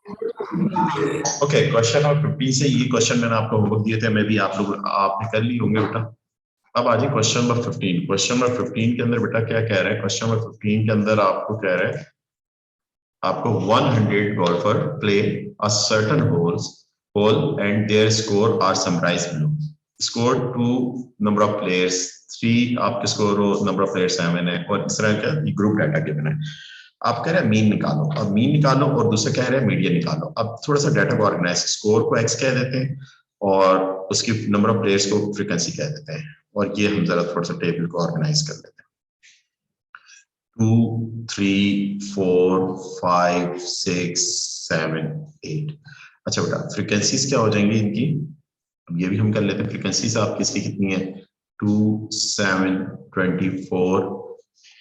Okay, question number 15 से ये question मैंने आपको होमवर्क दिए थे, मैं भी आप लोग आपने कर ली होंगे बेटा। अब आ जाए क्वेश्चन नंबर 15। क्वेश्चन नंबर 15 के अंदर बेटा क्या कह रहा है? क्वेश्चन नंबर 15 के अंदर आपको कह रहा है आपको 100 golfer play a certain hole and their score are summarized below. Score 2 number of players, 3 आपके स्कोर हो, नंबर ऑफ प्लेयर्स 7 है, और इस तरह का ग्रुप डाटा गिवन है। आप कह रहे हैं मीन निकालो, अब मीन निकालो, और दूसरा कह रहे हैं मीडियन निकालो। अब थोड़ा सा डाटा को ऑर्गेनाइज, स्कोर को एक्स कह देते हैं और उसकी नंबर ऑफ प्लेयर्स को फ्रीक्वेंसी कह देते हैं, और ये हम जरा थोड़ा सा टेबल को ऑर्गेनाइज कर लेते हैं। 2 3 4 5 6 7 8। अच्छा बेटा, फ्रीक्वेंसीज क्या हो जाएंगी इनकी? अब ये भी हम कर लेते हैं। फ्रीक्वेंसीज आपकी इसकी कितनी है? 2 7 24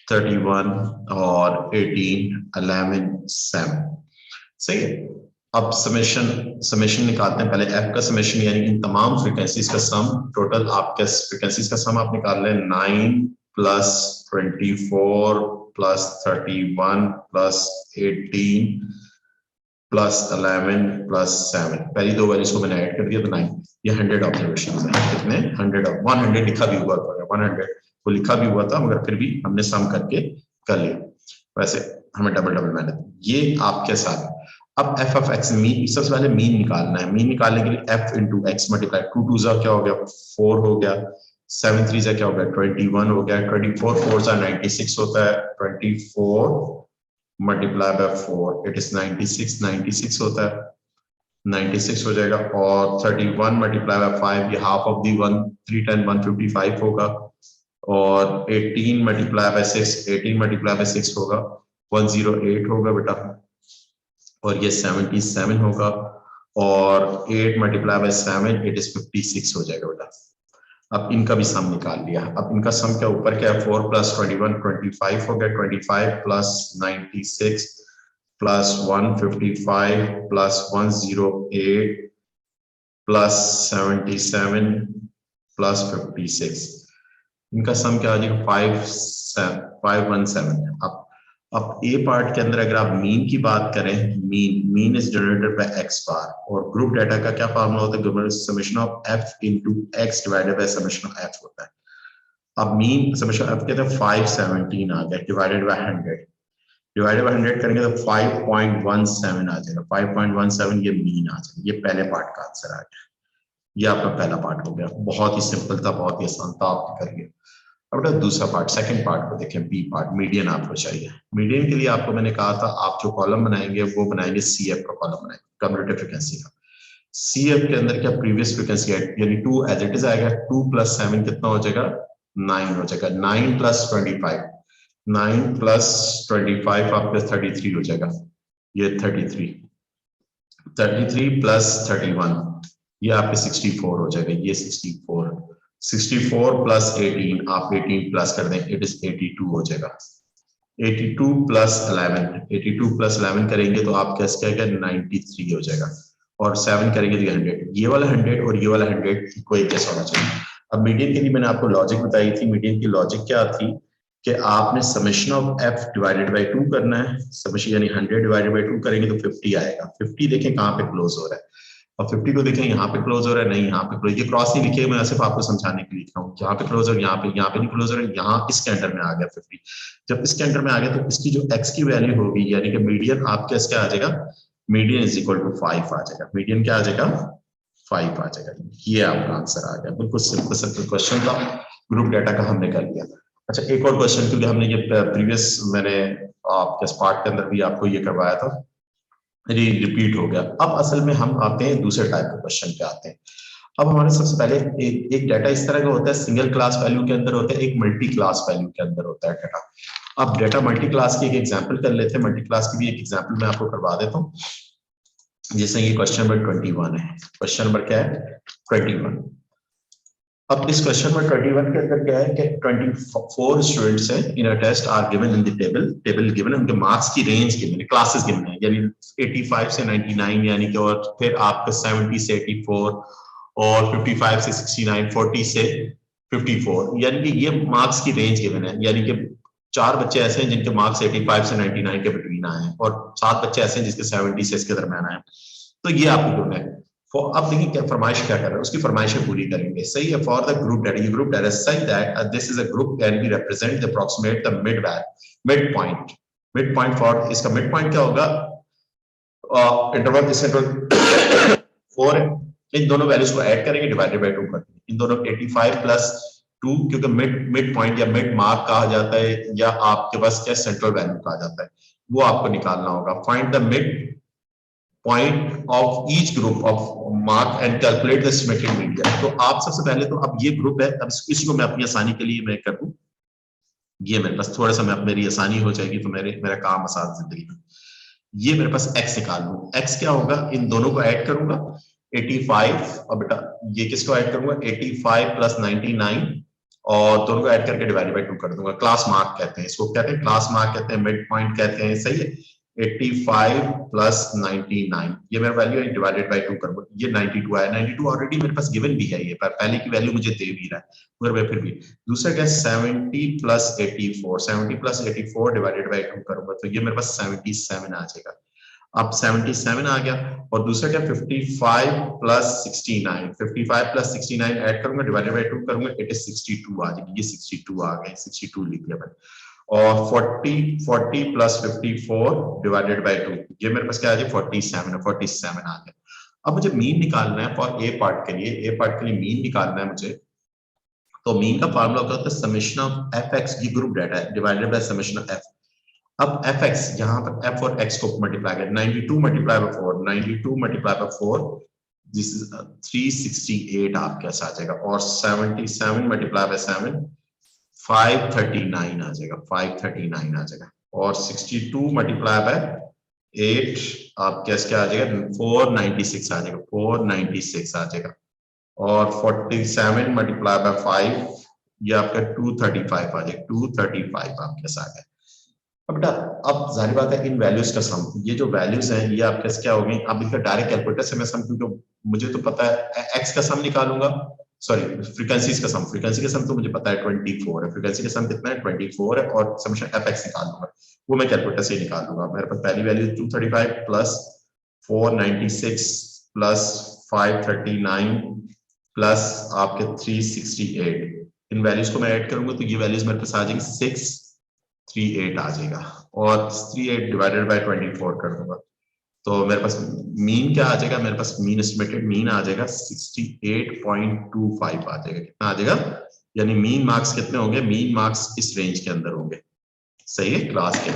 31 और 18 11 7। सही है। अब समेशन समेशन निकालते हैं। पहले एफ का समेशन, यानी इन तमाम फ्रीक्वेंसीज का सम, टोटल आपके फ्रीक्वेंसीज का सम आप निकाल लें। 9 plus 24 plus 31 plus 18 plus 11 plus 7। पहली दो वैल्यूज को मैंने ऐड कर दिया तो 9। ये 100 ऑब्जर्वेशन है। कितने? 100 लिखा भी हुआ था, 100 को लिखा भी हुआ था, मगर फिर भी हमने सम करके कर लिया। वैसे हमें डबल मेहनत। ये आपके साथ अब एफ ऑफ एक्स मीन, सबसे पहले मीन निकालना है। मीन निकालने के लिए एफ इंटू एक्स मल्टीप्लाई, 2 2 जा क्या हो गया? 4 हो गया। 7 3 जा क्या हो गया? 21 हो गया। 24 4 जा 96 होता है। 24 मल्टीप्लाई बाय 4 इट इज 96, 96 होता है, 96 हो जाएगा। और 31 मल्टीप्लाई बाय 5, ये हाफ ऑफ दी 1, 3 10 155 होगा। और 18 मल्टीप्लाई बाय 6, 18 मल्टीप्लाई बाय 6 होगा 108 होगा बेटा। और ये 77 होगा। और 8 मल्टीप्लाई बाय 7 इट इज 56 हो जाएगा बेटा। अब इनका भी सम निकाल लिया। अब इनका सम क्या ऊपर क्या है? 4 प्लस 21 25 हो गया। 25 plus 96 plus 155 plus 108 plus 77 plus 56। इनका सम क्या आ जाएगा? 517। अब ए पार्ट के अंदर अगर आप मीन की बात करें, mean is generated by x bar, और ग्रुप डाटा का क्या फार्मूला होता है? Summation of f into x divided by summation of f होता है। अब मीन समेशन एफ कहते हैं 517 आ गया, डिवाइडेड बाय 100, डिवाइडेड बाय 100 करेंगे तो 5.17 आ जाएगा। 5.17 ये मीन आ जाएगा। ये पहले पार्ट का आंसर आ गया। ये आपका पहला पार्ट हो गया। बहुत ही सिंपल था, बहुत ही आसान था, आपने कर लिया। अब दूसरा पार्ट, सेकंड पार्ट को देखें, बी पार्ट, मीडियन आपको चाहिए। मीडियन के लिए आपको मैंने कहा था आप जो कॉलम बनाएंगे वो बनाएंगे सीएफ का कॉलम बनाएंगे, कम्यूटेटिव फ्रीक्वेंसी का। सीएफ के अंदर क्या प्रीवियस फ्रीक्वेंसी है, यानी 2 एज इट इज आएगा। 2 प्लस 7 कितना हो जाएगा? 9 हो जाएगा। 9 प्लस 25, 9 प्लस 25 आपके 33 हो जाएगा। ये 33 प्लस 31, ये आपके 64 हो जाएगा। ये 64 प्लस 18, आप 18 प्लस कर दें, इट इज 82 हो जाएगा। 82 प्लस 11, 82 प्लस 11 करेंगे तो आपका क्या है? 93 हो जाएगा। और 7 करेंगे तो 100। ये वाला 100 और ये वाला 100 को एक जैसा होना चाहिए। अब मीडियन के लिए मैंने आपको लॉजिक बताई थी। मीडियन की लॉजिक क्या थी कि आपने summation of F divided by 2 करना है। समेशन यानी 100 डिवाइडेड बाय 2 करेंगे तो 50 आएगा। 50 देखें कहाँ पे क्लोज हो रहा है, और 50 को देखें यहाँ पे क्लोज हो रहा है, नहीं यहाँ पे क्लोज, ये क्रॉस नहीं लिखे, मैं सिर्फ आपको समझाने के लिए लिखा हूँ। यहाँ पे क्लोज हो, यहाँ पे नहीं क्लोज हो रहा है, यहाँ इसके अंडर में आ गया 50। जब इसके अंडर में आ गया तो इसकी जो एक्स की वैल्यू होगी, यानी कि मीडियन आपके इसका आ जाएगा, मीडियन इज इक्वल टू 5 आ जाएगा। मीडियन क्या आ जाएगा? 5 आ जाएगा। ये आपका आंसर आ गया। बिल्कुल सिंपल क्वेश्चन था, ग्रुप डाटा का हमने कर लिया। अच्छा, एक और क्वेश्चन, क्योंकि हमने ये प्रीवियस मैंने आपके पार्ट के अंदर भी आपको ये करवाया था, रिपीट हो गया। अब असल में हम आते हैं दूसरे टाइप के क्वेश्चन पे आते हैं। अब हमारे सबसे पहले एक डाटा इस तरह का होता है, सिंगल क्लास वैल्यू के अंदर होता है, एक मल्टी क्लास वैल्यू के अंदर होता है डाटा। अब डाटा मल्टी क्लास की एक एग्जांपल कर लेते हैं। मल्टी क्लास की भी एक एग्जांपल मैं आपको करवा देता हूँ। जैसे ये क्वेश्चन नंबर 21 है। क्वेश्चन नंबर क्या है? 21। अब इस क्वेश्चन नंबर 21 के अंदर क्या है कि 24 स्टूडेंट्स हैं in a test are given in the table given, उनके मार्क्स की रेंज गिवन है, क्लासेस गिवन है, यानी 85 से 99, यानी कि, और फिर आपका 70 से 84, और 55 से 69, 40 से 54, यानी कि ये मार्क्स की रेंज गिवन है। यानी कि 4 बच्चे ऐसे हैं जिनके मार्क्स 85 से 99 के बिटवीन आए हैं, और 7 बच्चे ऐसे हैं जिसके 70 से इसके दरमियान आए हैं। तो ये आपकी ग्रुप है। अब देखिए क्या फरमाइश क्या कर रहा है, उसकी फरमाइशें पूरी करेंगे। सही है। फॉर द ग्रुप डेटा, ये ग्रुप डेटा सही that this is a group can be represent the approximate the mid point. Mid point for, इसका मिड पॉइंट क्या होगा, इंटरवल दिस इंटरवल 4 है, इन दोनों वैल्यूज को ऐड करेंगे, डिवाइडेड बाय 2 करते हैं, इन दोनों 85 प्लस 2, क्योंकि मिड पॉइंट या मिड मार्क कहा जाता है, या आपके पास क्या सेंट्रल वैल्यू कहा जाता है, वो आपको निकालना होगा। Find the mid point of each group of mark and calculate the estimated median. तो आप सबसे पहले तो, अब ये ग्रुप है, अब इसी को मैं अपनी आसानी के लिए मैं कर दूं, ये मेरे पास थोड़ा सा, मैं मेरी आसानी हो जाएगी तो मेरा काम आसान जिंदगी में। ये मेरे पास x निकाल लूं, x क्या होगा, इन दोनों को ऐड करूंगा 85, और बेटा ये किसको ऐड करूंगा 85 प्लस 99, और दोनों को ऐड करके डिवाइड बाय 2 कर दूंगा। क्लास मार्क कहते हैं इसको, कहते हैं क्लास मार्क, कहते हैं मिड पॉइंट कहते हैं। सही है। 85 प्लस 99, ये मेरा वैल्यू है, डिवाइडेड बाय 2 करूंगा, ये 92 आया। 92 ऑलरेडी मेरे पास गिवन भी है, ये पहले की वैल्यू मुझे दे भी रहा है, मगर मैं फिर भी। दूसरा क्या, 70 प्लस 84, 70 प्लस 84 डिवाइडेड बाय 2 करूंगा, तो ये मेरे पास 77 आ जाएगा। अब 77 आ गया। और दूसरा क्या, 55 प्लस 69, 55 प्लस 69 ऐड करूंगा, डिवाइडेड बाय 2 करूंगा, इट इज 62 आ जाएगी, ये 62 आ गए, 62 लिख दिया मैंने। और 40 प्लस 54 डिवाइडेड बाय 2, ये मेरे पास क्या आ जाए 47 आ गया। अब मुझे मीन निकालना है फॉर ए पार्ट के लिए, ए पार्ट के लिए मीन निकालना है मुझे। तो मीन का फार्मूला होता है समेशन ऑफ एफ एक्स, ये ग्रुप डेटा है, divided by summation of F. अब एफ एक्स, यहाँ पर एफ और एक्स को मल्टीप्लाई कर, 92 multiply by 4, 92 multiply by 4, this is 368 आपके पास आ जाएगा। और 77 मल्टीप्लाई बाय 7, 539 आ जाएगा, 539 आ जाएगा। और 62 मल्टीप्लाई बाय 8 आपके पास क्या आ जाएगा, 496 आ जाएगा, 496 आ जाएगा। और 47 मल्टीप्लाई बाय 5, ये आपका 235 आ जाएगा, 235 आपके पास आ गया। अब बेटा, अब जाहिर बात है इन वैल्यूज का सम, ये जो वैल्यूज हैं ये आपके क्या हो गई, अब इनका डायरेक्ट कैलकुलेटर से मैं सम, क्योंकि मुझे तो पता है एक्स का सम निकालूंगा, सॉरी फ्रीक्वेंसीज का सम, फ्रीक्वेंसी का सम तो मुझे पता है 24 है, फ्रीक्वेंसी का सम कितना है 24 है, और समेशन एफ एक्स निकाल लूंगा, वो मैं कैलकुलेटर से निकाल लूंगा। मेरे पास पहली वैल्यू 235 प्लस 496 प्लस 539 प्लस आपके 368, इन वैल्यूज को मैं ऐड करूंगा तो ये वैल्यूज मेरे पास आ जाएंगी 638 आ जाएगा। और 38 डिवाइडेड बाय 24 कर दूंगा, तो मेरे पास मीन क्या आ जाएगा, मेरे पास मीन एस्टिमेटेड मीन आ जाएगा 68.25 आ जाएगा। कितना आ जाएगा, यानी मीन मार्क्स कितने होंगे, मीन मार्क्स इस रेंज के अंदर होंगे। सही है, क्लास के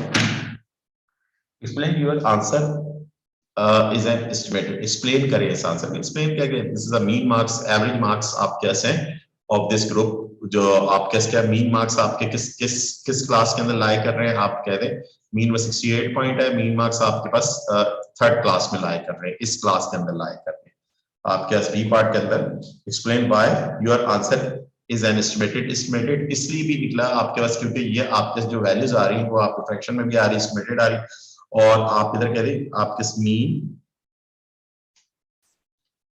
explain your answer is an estimated, explain करें इस आंसर में, एक्सप्लेन क्या करें, this is a mean marks, average marks आप कैसे हैं ऑफ दिस ग्रुप, जो आप क्या मीन मार्क्स आपके किस किस किस क्लास के अंदर लाई कर रहे हैं, आप कह दें मीन में 68 पॉइंट है, मीन मार्क्स आपके पास थर्ड क्लास में लाई कर रहे हैं, इस क्लास के अंदर लाई कर रहे हैं आपके पास बी पार्ट के अंदर। Explain why your answer is an estimated, estimated इसलिए भी निकला आपके पास क्योंकि ये आपके जो वैल्यूज आ रही है वो आपको फ्रैक्शन में भी आ रही है, एस्टिमेटेड आ रही है, और आप इधर कह रहे आपके मीन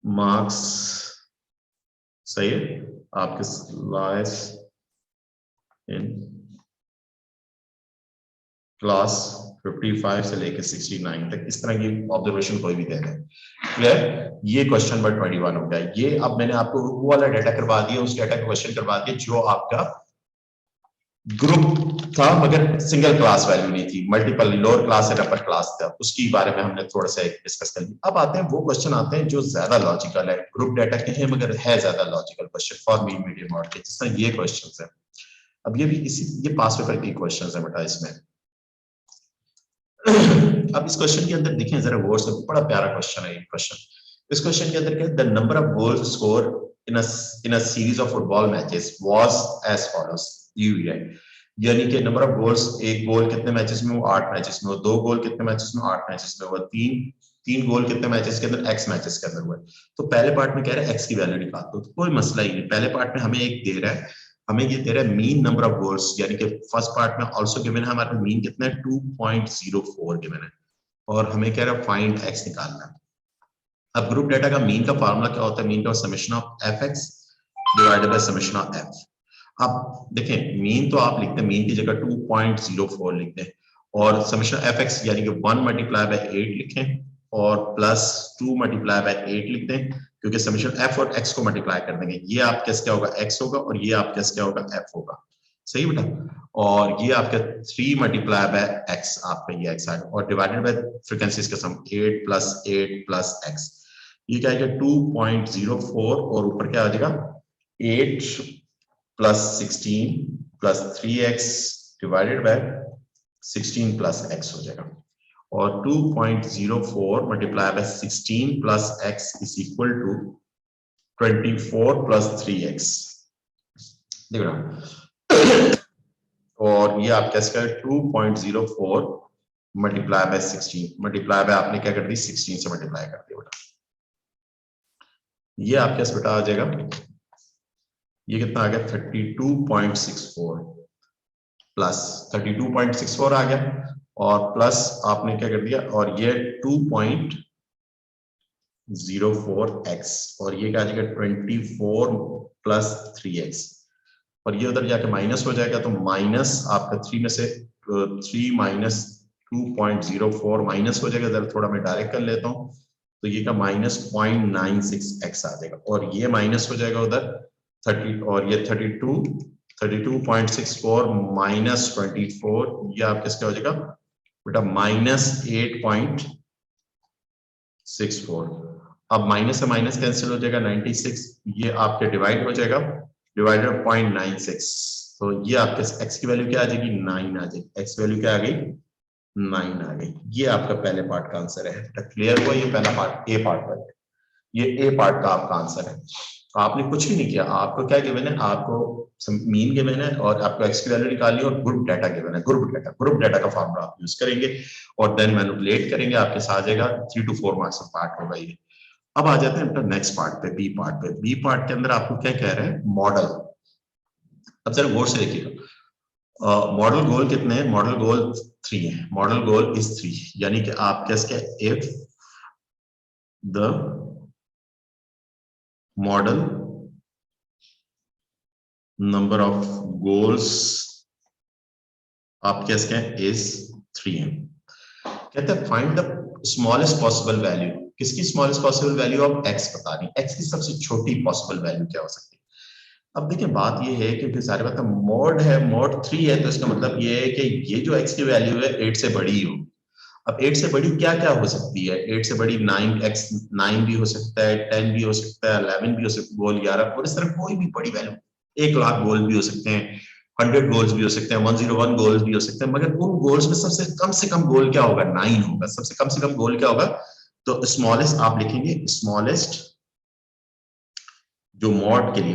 मार्क्स, सही है, आपके लाइस इन क्लास 55 से लेकर 69 तक, इस तरह की ऑब्जर्वेशन कोई भी दे रहे हैं। क्लियर, ये क्वेश्चन नंबर 21 हो गया। ये अब मैंने आपको वो वाला डाटा करवा दिया, उस डाटा का क्वेश्चन करवा दिया जो आपका ग्रुप था मगर सिंगल क्लास वैल्यू नहीं थी, multiple lower class and upper class था, उसकी बारे में हमने थोड़ा सा डिस्कस कर लिया। अब आते हैं वो क्वेश्चन आते हैं जो ज्यादा लॉजिकल है, ग्रुप डाटा के हैं मगर है ज्यादा logical question for mean median mode के, जिस तरह ये क्वेश्चन है। अब ये भी इसी ये पास पेपर के क्वेश्चन है बेटा इसमें। अब इस क्वेश्चन के अंदर देखें जरा गौर से, बड़ा प्यारा क्वेश्चन है ये क्वेश्चन। इस क्वेश्चन के अंदर क्या है, the number of goals score in a series of football matches was as follows, यानी कि नंबर ऑफ गोल्स, एक गोल कितने मैचेस में हो, 8 मैचेस में हो, 2 गोल कितने मैचेस में, 8 मैचेस में हो, तीन गोल कितने मैचेस के अंदर, x मैचेस के अंदर हुए। तो पहले पार्ट में कह रहा है x की वैल्यू निकाल दो, तो कोई मसला ही नहीं, पहले पार्ट में हमें एक दे रहा है, हमें ये दे रहा है मीन नंबर ऑफ गोल्स, यानी कि फर्स्ट पार्ट में आल्सो गिवन है हमारा मीन कितना है 2.04 गिवन है, और हमें कह रहा है फाइंड x निकालना है। अब ग्रुप डाटा का मीन का फार्मूला क्या होता है, मीन का summation of F x divided by summation of F. अब देखें मीन तो आप लिखते हैं, मीन की जगह 2.04 लिख दें और समेशन एफ एक्स यानी कि 1 मल्टीप्लाई बाय 8 लिखें और प्लस 2 मल्टीप्लाई बाय 8 लिख दें, क्योंकि समेशन एफ और एक्स को मल्टीप्लाई कर देंगे। ये आपके क्या होगा, एक्स होगा और ये आपके क्या होगा, एफ होगा। सही बेटा, और ये आपका 3 मल्टीप्लाई बाय एक्स, आपका ये एक्स आएगा और डिवाइडेड बाय फ्रीक्वेंसीज का सम 8 प्लस एक्स, ये क्या है 2.04 और ऊपर क्या आ जाएगा 8 plus 16 plus 3x divided by 16 plus x हो जाएगा और 2.04 multiply by 16 plus x is equal to 24 plus 3x। देखो ना, और ये आपका इसका 2.04 मल्टीप्लाई बाय 16, मल्टीप्लाई बाय आपने क्या कर दी 16 से मल्टीप्लाई कर दिया बेटा, ये आपके पास बेटा आ जाएगा, ये कितना आ गया 32.64 प्लस 32.64 आ गया और प्लस आपने क्या कर दिया और ये 2.04x और ये क्या आ जाएगा 24 प्लस 3x और ये उधर जाके माइनस हो जाएगा, तो माइनस आपका 3 में से 3 माइनस 2.04 माइनस हो जाएगा, जरा थोड़ा मैं डायरेक्ट कर लेता हूं, तो ये का माइनस 0.96x आ जाएगा और ये माइनस हो जाएगा उधर 30 और ये 32.64 माइनस 24, ये आपके क्या हो जाएगा बेटा माइनस 8.64। अब माइनस से माइनस कैंसिल हो जाएगा 96, ये आपके डिवाइड हो जाएगा, डिवाइडेड 0.96, तो ये आपके x की वैल्यू क्या आ जाएगी 9 आ जाएगी, x वैल्यू क्या आ गई 9 आ गई। ये आपका पहले पार्ट का आंसर है। क्लियर हुआ, ये पहला पार्ट ए पार्ट का, ये ए पार्ट का आपका आंसर है। आपने कुछ भी नहीं किया, आपको क्या गिवन है, आपको मीन गिवन है और आपको एक्स की वैल्यू निकालनी है और ग्रुप डाटा गिवन है, ग्रुप डाटा का फॉर्मूला आप यूज करेंगे और देन मैनिपुलेट करेंगे, आपके साथ आ जाएगा 3 to 4 मार्क्स का पार्ट होगा ये। अब आ जाते हैं नेक्स्ट पार्ट पे, बी पार्ट पे। बी पार्ट के अंदर आपको क्या कह रहे हैं, मॉडल। अब जरा गौर से देखिएगा, मॉडल गोल कितने हैं, मॉडल गोल 3 है, मॉडल गोल इज 3, यानी कि आप कैसे, if the modal number of goals आप कैसे इज 3 है, कहते हैं find the smallest possible value. किसकी smallest possible value of x बतानी, एक्स की सबसे छोटी पॉसिबल वैल्यू क्या हो सकती है। अब देखिए बात ये है, क्योंकि सारी बात मोड है, मोड 3 है, तो इसका मतलब ये है कि ये जो एक्स की वैल्यू है 8 से बड़ी हो। अब 8 से बड़ी क्या क्या हो सकती है, 8 से बड़ी 9x 9 भी हो सकता है, 10 भी हो सकता है, 11 भी हो सकता है, गोल 11, और इस तरह कोई भी बड़ी वैल्यू, 1 लाख गोल भी हो सकते हैं, 100 गोल्स भी हो सकते हैं, 101 गोल्स भी हो सकते हैं, मगर उन गोल्स में सबसे कम गोल क्या होगा, 9 होगा, सबसे कम गोल क्या होगा। तो स्मॉलेस्ट आप लिखेंगे, स्मॉलेस्ट जो मॉड के लिए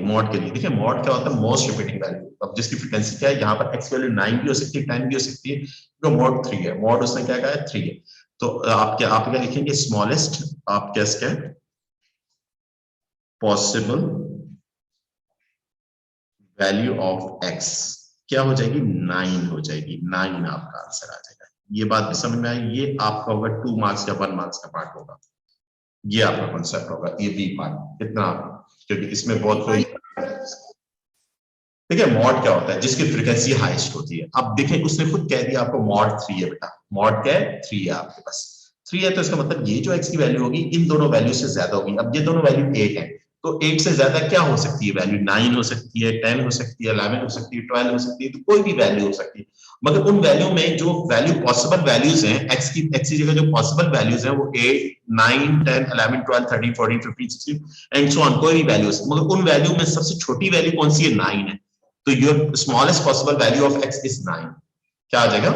देखिए मॉड क्या होता है, मोस्ट रिपीटिंग वैल्यू। अब जिसकी फ्रीक्वेंसी क्या है, यहाँ पर एक्स वैल्यू 9 भी हो सकती है, 10 भी हो सकती है, तो मॉड 3 है, मॉड उसने क्या कहा है 3 है। तो आप क्या लिखेंगे, स्मॉलेस्ट आप क्या पॉसिबल वैल्यू ऑफ एक्स क्या हो जाएगी, 9 हो जाएगी, 9 आपका आंसर आ जाएगा। ये बात भी समझ में आई, ये आपका होगा 2 मार्क्स या 1 मार्क्स का पार्ट होगा, ये आपका कॉन्सेप्ट होगा, ये बी पार्ट इतना, क्योंकि इसमें बहुत कोई देखिए मॉड क्या होता है, जिसकी फ्रीक्वेंसी हाईएस्ट होती है। अब देखें उसने खुद कह दिया आपको मॉड 3 है बेटा, मॉड क्या है 3 है आपके पास, 3 है, तो इसका मतलब ये जो एक्स की वैल्यू होगी इन दोनों वैल्यू से ज्यादा होगी। अब ये दोनों वैल्यू 8 है, तो 8 से ज्यादा क्या हो सकती है वैल्यू, 9 हो सकती है, 10 हो सकती है, 11 हो सकती है, 12 हो सकती है, तो कोई भी वैल्यू हो सकती है। मगर उन वैल्यू में जो वैल्यू पॉसिबल वैल्यूज हैं, एक्स की जगह जो पॉसिबल वैल्यूज हैं वो 8 9 10 11 12 13 14 15 16 एंड सो ऑन, कोई भी वैल्यूज, मगर उन वैल्यू में सबसे छोटी वैल्यू कौन सी है, 9 है। तो your smallest possible value of x is 9, क्या आ जाएगा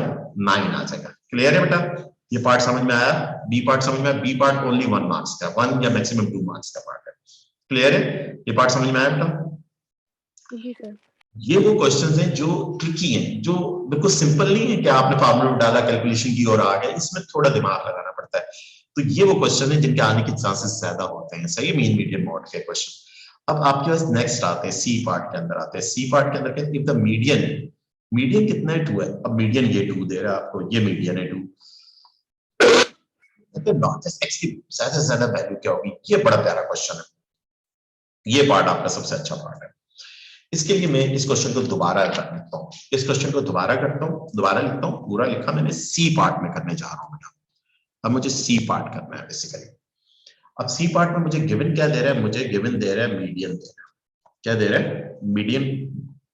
9 आ जाएगा। क्लियर है बेटा, ये पार्ट समझ में आया, बी पार्ट समझ में आया, बी पार्ट ओनली 1 मार्क्स का, 1 या मैक्सिमम 2 मार्क्स का पार्ट है। क्लियर है, ये पार्ट समझ में आया बेटा। जी सर। ये वो क्वेश्चंस हैं जो ट्रिकी हैं, जो बिल्कुल सिंपल नहीं है कि आपने फार्मूला डाला कैलकुलेशन की और आ गया, इसमें थोड़ा दिमाग लगाना पड़ता है। तो ये वो क्वेश्चन है जिनके आने के चांसेस ज्यादा होते हैं, सही, मीन मीडियन मॉड के क्वेश्चन। अब आपके पास नेक्स्ट आते हैं सी पार्ट के अंदर आते हैं, सी पार्ट के अंदर कहते हैं इफ द मीडियन, मीडियन कितना है 2 है, अब मीडियन ये 2 दे रहा है आपको, ये मीडियन है 2, तो नॉट जस्ट एक्स की ज्यादा से ज्यादा वैल्यू क्या होगी, ये बड़ा प्यारा क्वेश्चन है, ये पार्ट आपका सबसे अच्छा पार्ट है। इसके लिए मैं इस क्वेश्चन को दोबारा लिखता हूँ, इस क्वेश्चन को दोबारा करता हूँ, दोबारा लिखता हूँ, पूरा लिखा मैंने, सी पार्ट में करने जा रहा हूँ बेटा। अब मुझे सी पार्ट करना है बेसिकली। अब सी पार्ट में मुझे गिवन क्या दे रहा है, मुझे गिवन दे रहा है मीडियन दे रहा है। क्या दे रहा है? मीडियन।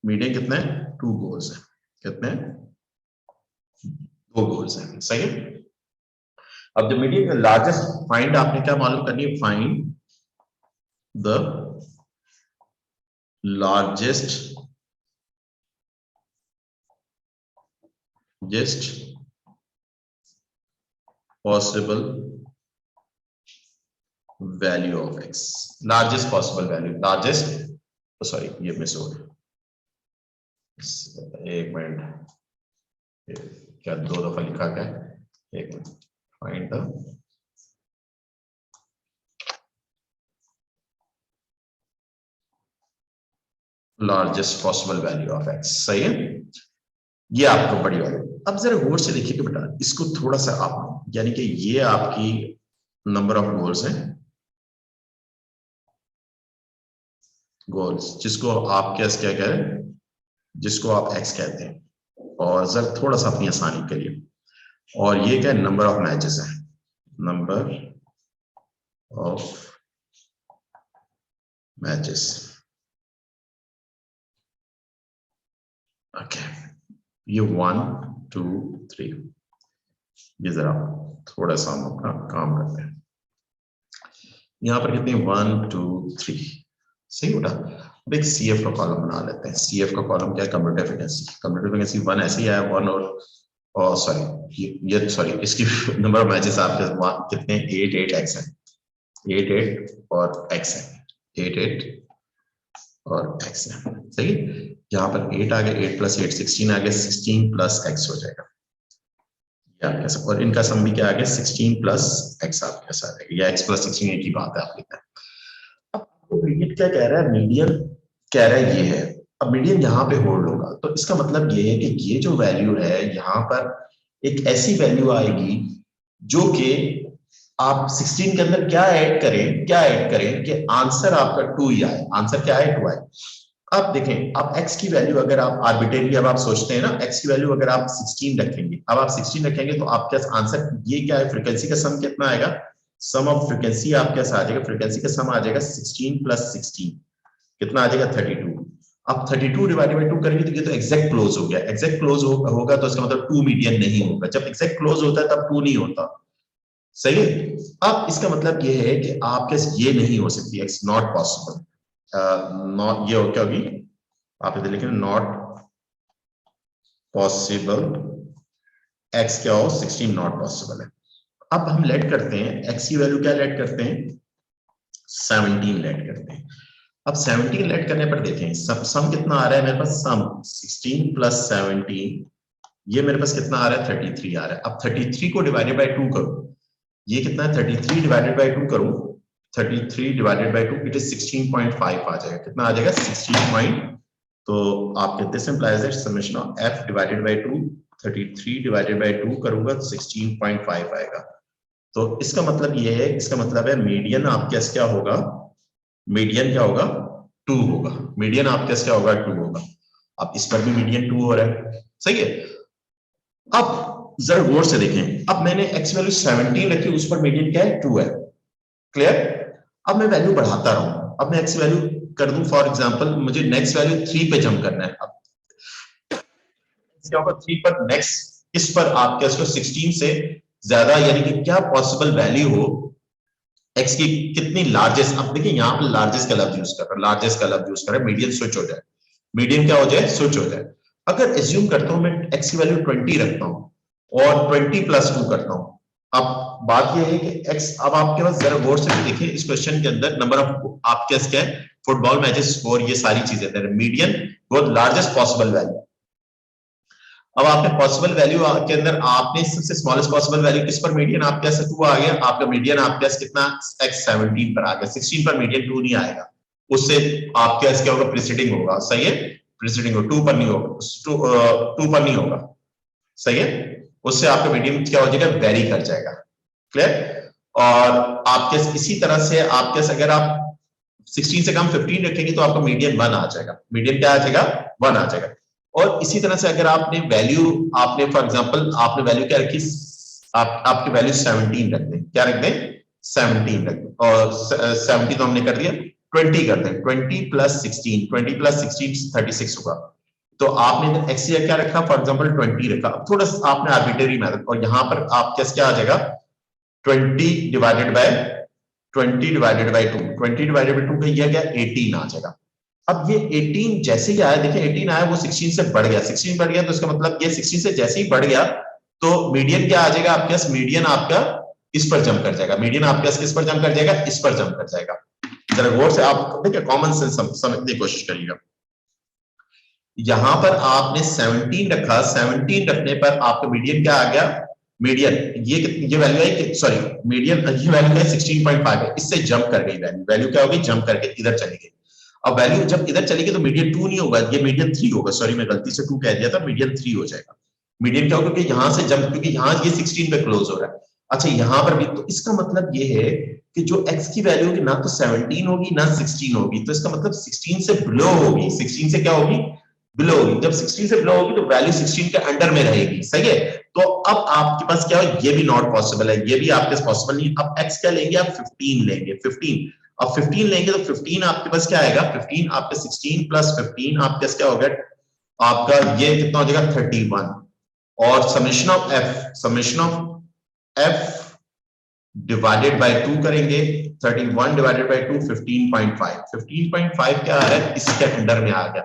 मीडियन कितना है? 2 गोल्स है। कितने? 2 गोल्स है, सही है। अब द मीडियन लार्जेस्ट, फाइंड आपने क्या मालूम करनी है? Find the largest possible value of x, largest possible value, largest, sorry ये मिस हो गया, एक मिनट, क्या 2 दफा लिखा क्या? एक minute, find the largest possible value of x, सही है। ये आपको बड़ी वाली। अब जरा गौर से देखिए बेटा, इसको थोड़ा सा आप, यानी कि ये आपकी नंबर ऑफ गोल्स हैं, गोल्स जिसको आप क्या कह रहे हैं, जिसको आप x कहते हैं, और जरा थोड़ा सा अपनी आसानी के लिए, और ये क्या नंबर ऑफ मैचेस है, नंबर ऑफ मैचेस। ओके, ये 1 2 3, ये जरा थोड़ा सा हम अपना काम करते हैं। यहाँ पर कितने? 1 2 3, सही बेटा। अब एक CF का कॉलम बना लेते हैं। CF का कॉलम क्या है? Computer efficiency. कंप्यूटर एफिशिएंसी 1 ऐसे ही आया, 1 और सॉरी ये सॉरी इसकी नंबर ऑफ मैचेस आपके कितने? 8 8 x है, 8 8 और x है, 8 8 और x है, सही। यहाँ पर 8 आ गया, 8 + 8 16 आ गया, 16 + x हो जाएगा, और इनका सम भी क्या आ गया? 16 + x आपके साथ आ जाएगा, या x + 16 एक ही बात है, आप लिखते हैं। अब मीडियन क्या कह रहा है? मीडियन कह रहा है ये है। अब मीडियन यहाँ पे होल्ड होगा, तो इसका मतलब ये है कि ये जो वैल्यू है यहाँ पर एक ऐसी वैल्यू आएगी जो कि आप 16 के अंदर क्या ऐड करें कि आंसर आपका 2 ही आए। आंसर क्या है? 2 आए। अब देखें, आप x की वैल्यू अगर आप आर्बिट्रेरी, अब आप सोचते हैं ना, x की वैल्यू अगर आप 16 रखेंगे, अब आप 16 रखेंगे तो आपका आंसर ये क्या है? फ्रीक्वेंसी का सम कितना आएगा? सम ऑफ फ्रीक्वेंसी आपके साथ आ जाएगा, फ्रीक्वेंसी का सम आ जाएगा 16 + 16, कितना आ जाएगा? 32। अब 32 डिवाइडेड बाई 2 करेंगे तो ये तो एग्जैक्ट क्लोज हो गया। एग्जैक्ट क्लोज होगा तो इसका मतलब 2 मीडियन नहीं होगा। जब एग्जैक्ट क्लोज होता है तब 2 नहीं होता, सही है। अब इसका मतलब ये है कि आपके ये नहीं हो सकती, इट्स नॉट पॉसिबल। नॉट, ये हो क्या होगी? आप इधर लिखें, नॉट पॉसिबल, x क्या हो? 16 नॉट पॉसिबल है। अब हम लेट करते हैं, x की वैल्यू क्या लेट करते हैं? 17 लेट करते हैं। अब 17 लेट करने पर देखें सम कितना आ रहा है मेरे पास? सम 16 + 17, ये मेरे पास कितना आ रहा है? 33 आ रहा है। अब 33 को डिवाइडेड बाई 2 करूं, ये कितना है? 33 डिवाइडेड बाई 2 करूं, 33 डिवाइडेड बाई 2 इट इज 16.5 आ जाएगा। कितना आ जाएगा? 16. तो आप कहते हैं implies that summation of f divided by 2, 33 divided by 2 करूंगा तो 16.5 आएगा। तो इसका मतलब ये है, इसका मतलब है मीडियन आपके क्या होगा? मीडियन क्या होगा? 2 होगा। मीडियन आपके क्या होगा? 2 होगा। अब इस पर भी मीडियन 2 हो रहा है, सही है। अब जरा गौर से देखें, अब मैंने x वैल्यू 17 रखी, उस पर मीडियन क्या है? 2 है, क्लियर। अब मैं वैल्यू बढ़ाता रहूं, अब मैं x वैल्यू कर दूं, फॉर एग्जांपल मुझे नेक्स्ट वैल्यू 3 पे जंप करना है। अब क्या होगा? 3 पर नेक्स्ट, इस पर आप क्या, इसको 16 से ज्यादा, यानी कि क्या पॉसिबल वैल्यू हो x की, कितनी लार्जेस्ट। अब देखिए यहाँ पर लार्जेस्ट का लफ्ज यूज कर रहा है, लार्जेस्ट का लफ्ज यूज कर रहा है, मीडियन स्विच हो जाए, मीडियन क्या हो जाए? स्विच हो जाए। अगर एज्यूम करता हूं मैं x की वैल्यू 20 रखता हूं और 20 + 2 करता हूं, अब बात यह है कि x, अब आपके पास जरा गौर से देखिए इस क्वेश्चन के अंदर नंबर ऑफ आपके क्या है? फुटबॉल मैचेस स्कोर, ये सारी चीजें, मीडियन वो लार्जेस्ट पॉसिबल वैल्यू। अब आपने पॉसिबल वैल्यू के अंदर आपने सबसे स्मॉलेस्ट पॉसिबल वैल्यू किस पर? मीडियन आपके पास 2 आ गया, आपका मीडियन आपके पास कितना? x 17 पर आ गया। 16 पर मीडियन 2 नहीं आएगा, उससे आपके पास क्या होगा? प्रीसीडिंग होगा, सही है, प्रीसीडिंग हो, 2 पर नहीं होगा, 2 पर नहीं होगा, सही है। उससे आपका मीडियन क्या हो जाएगा? वेरी कर जाएगा, क्लियर। और आपके इसी तरह से आपके अगर आप 16 से कम 15 रखेंगे तो आपका मीडियन 1 आ जाएगा, मीडियन क्या आ जाएगा 1 आ जाएगा। और इसी तरह से अगर आपने वैल्यू, आपने फॉर एग्जांपल आपने वैल्यू क्या रखी, आपकी वैल्यू 17 रख दें, क्या रख दें 17 रख दें, और 70 तो हमने कर दिया, 20 कर दें, 20 प्लस 16, 20 प्लस 16 36 होगा। तो आपने इधर एक्स क्या रखा, फॉर एग्जांपल 20 रखा, अब थोड़ा सा आपने आर्बिट्रेरी मेथड, और यहां पर आप क्या आ जाएगा 20 divided by 20 divided by 2, 20 divided by 2 का ये क्या 18 आ जाएगा। अब ये 18 जैसे ही आया, देखिए 18 आया वो 16 से बढ़ गया, 16 बढ़ गया तो इसका मतलब ये 16 से जैसे ही बढ़ गया तो मीडियन क्या आ जाएगा आपके पास, मीडियन आपका इस पर जंप कर जाएगा, मीडियन आपके पास किस पर जंप कर जाएगा, इस पर जंप कर जाएगा। जरा गौर से आप देखिए, कॉमन सेंस समझने की कोशिश करिएगा। यहां पर आपने 17 रखा, 17 रखने पर आपका मीडियन क्या आ गया, मीडियन ये वैल्यू है, सॉरी मीडियन ये वैल्यू है 16.5 है, इससे जंप कर गई वैल्यू, वैल्यू क्या होगी जंप करके इधर चली गई। अब वैल्यू जब इधर चली गई तो मीडियन 2 नहीं होगा, ये मीडियन 3 होगा, सॉरी मैं गलती से 2 कह दिया था, मीडियन 3 हो जाएगा। मीडियन क्या होगा, क्योंकि यहां से जंप, क्योंकि यहां ये 16 पे क्लोज हो रहा है। अच्छा यहां पर भी, तो इसका मतलब ये है कि जो x की वैल्यू होगी ना तो 17 होगी ना 16 होगी, तो इसका मतलब 16 से बिलो होगी, 16 से क्या होगी बिलो होगी। जब 16 से बिलो होगी तो वैल्यू 16 के अंडर में रहेगी, सही है। तो अब आपके पास क्या हो, ये भी नॉट पॉसिबल है, ये भी आपके पास पॉसिबल नहीं। अब x क्या लेंगे आप, 15 लेंगे, 15। अब 15 लेंगे तो 15 आपके पास क्या आएगा, 15 आपके 16 प्लस 15 आपके पास क्या हो गया, आपका ये कितना हो जाएगा 31, और summation of f divided by 2 करेंगे, 31 डिवाइडेड बाय 2 15.5, 15.5 क्या आ रहा है, इसके अंडर में आ गया।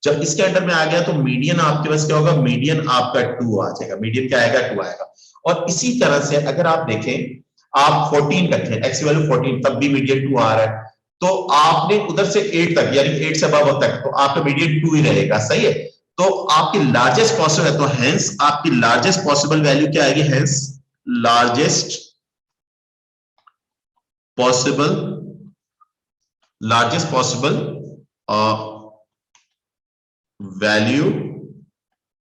जब इसके अंडर में आ गया तो मीडियन आपके पास क्या होगा, मीडियन आपका 2 आ जाएगा, मीडियन क्या आएगा 2 आएगा। और इसी तरह से अगर आप देखें, आप 14 रखें, एक्स की वैल्यू 14, तब भी मीडियन 2 आ रहा है, तो आपने उधर से 8 तक, यानी 8 से अबव तक, तो आपका मीडियन 2 ही रहेगा, सही है। तो आपकी लार्जेस्ट पॉसिबल है, तो हेंस आपकी लार्जेस्ट पॉसिबल वैल्यू क्या आएगी, hence largest possible value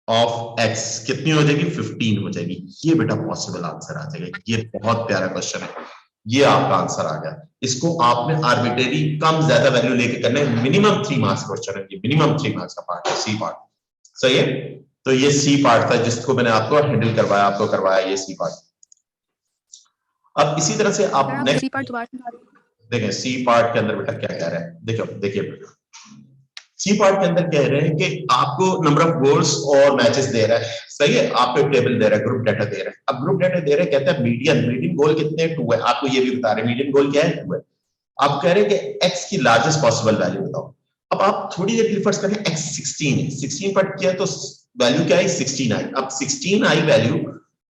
of x कितनी हो जाएगी, 15 हो जाएगी। ये बेटा पॉसिबल आंसर आ जाएगा। ये बहुत प्यारा क्वेश्चन है, ये आपका आंसर आ गया। इसको आपने आर्बिट्रेरी कम ज्यादा वैल्यू लेके करना है, मिनिमम 3 मार्क्स क्वेश्चन है, मिनिमम 3 मार्क्स का पार्ट है, सी पार्ट, सही है। तो ये सी पार्ट था जिसको मैंने आपको हैंडल करवाया, आपको करवाया ये सी पार्ट। अब इसी तरह से आप नेक्स्ट देखें, सी पार्ट के अंदर बेटा क्या कह रहा है, देखिए बेटा सी पार्ट के अंदर कह रहे हैं कि आपको नंबर ऑफ गोल्स और मैचेस दे रहा है, सही है, आपको एक टेबल दे रहा है, ग्रुप डाटा दे रहा है। अब ग्रुप डाटा दे रहा है, कहता है मीडियन गोल कितने 2 है, आपको ये भी बता रहे हैं मीडियन गोल क्या है 2 है। आप कह रहे हैं कि x की लार्जेस्ट पॉसिबल वैल्यू बताओ। अब आप थोड़ी देर रिफर्स करें, x 16 है, 16 पर किया तो वैल्यू क्या है 16 आई। अब 16 आई वैल्यू,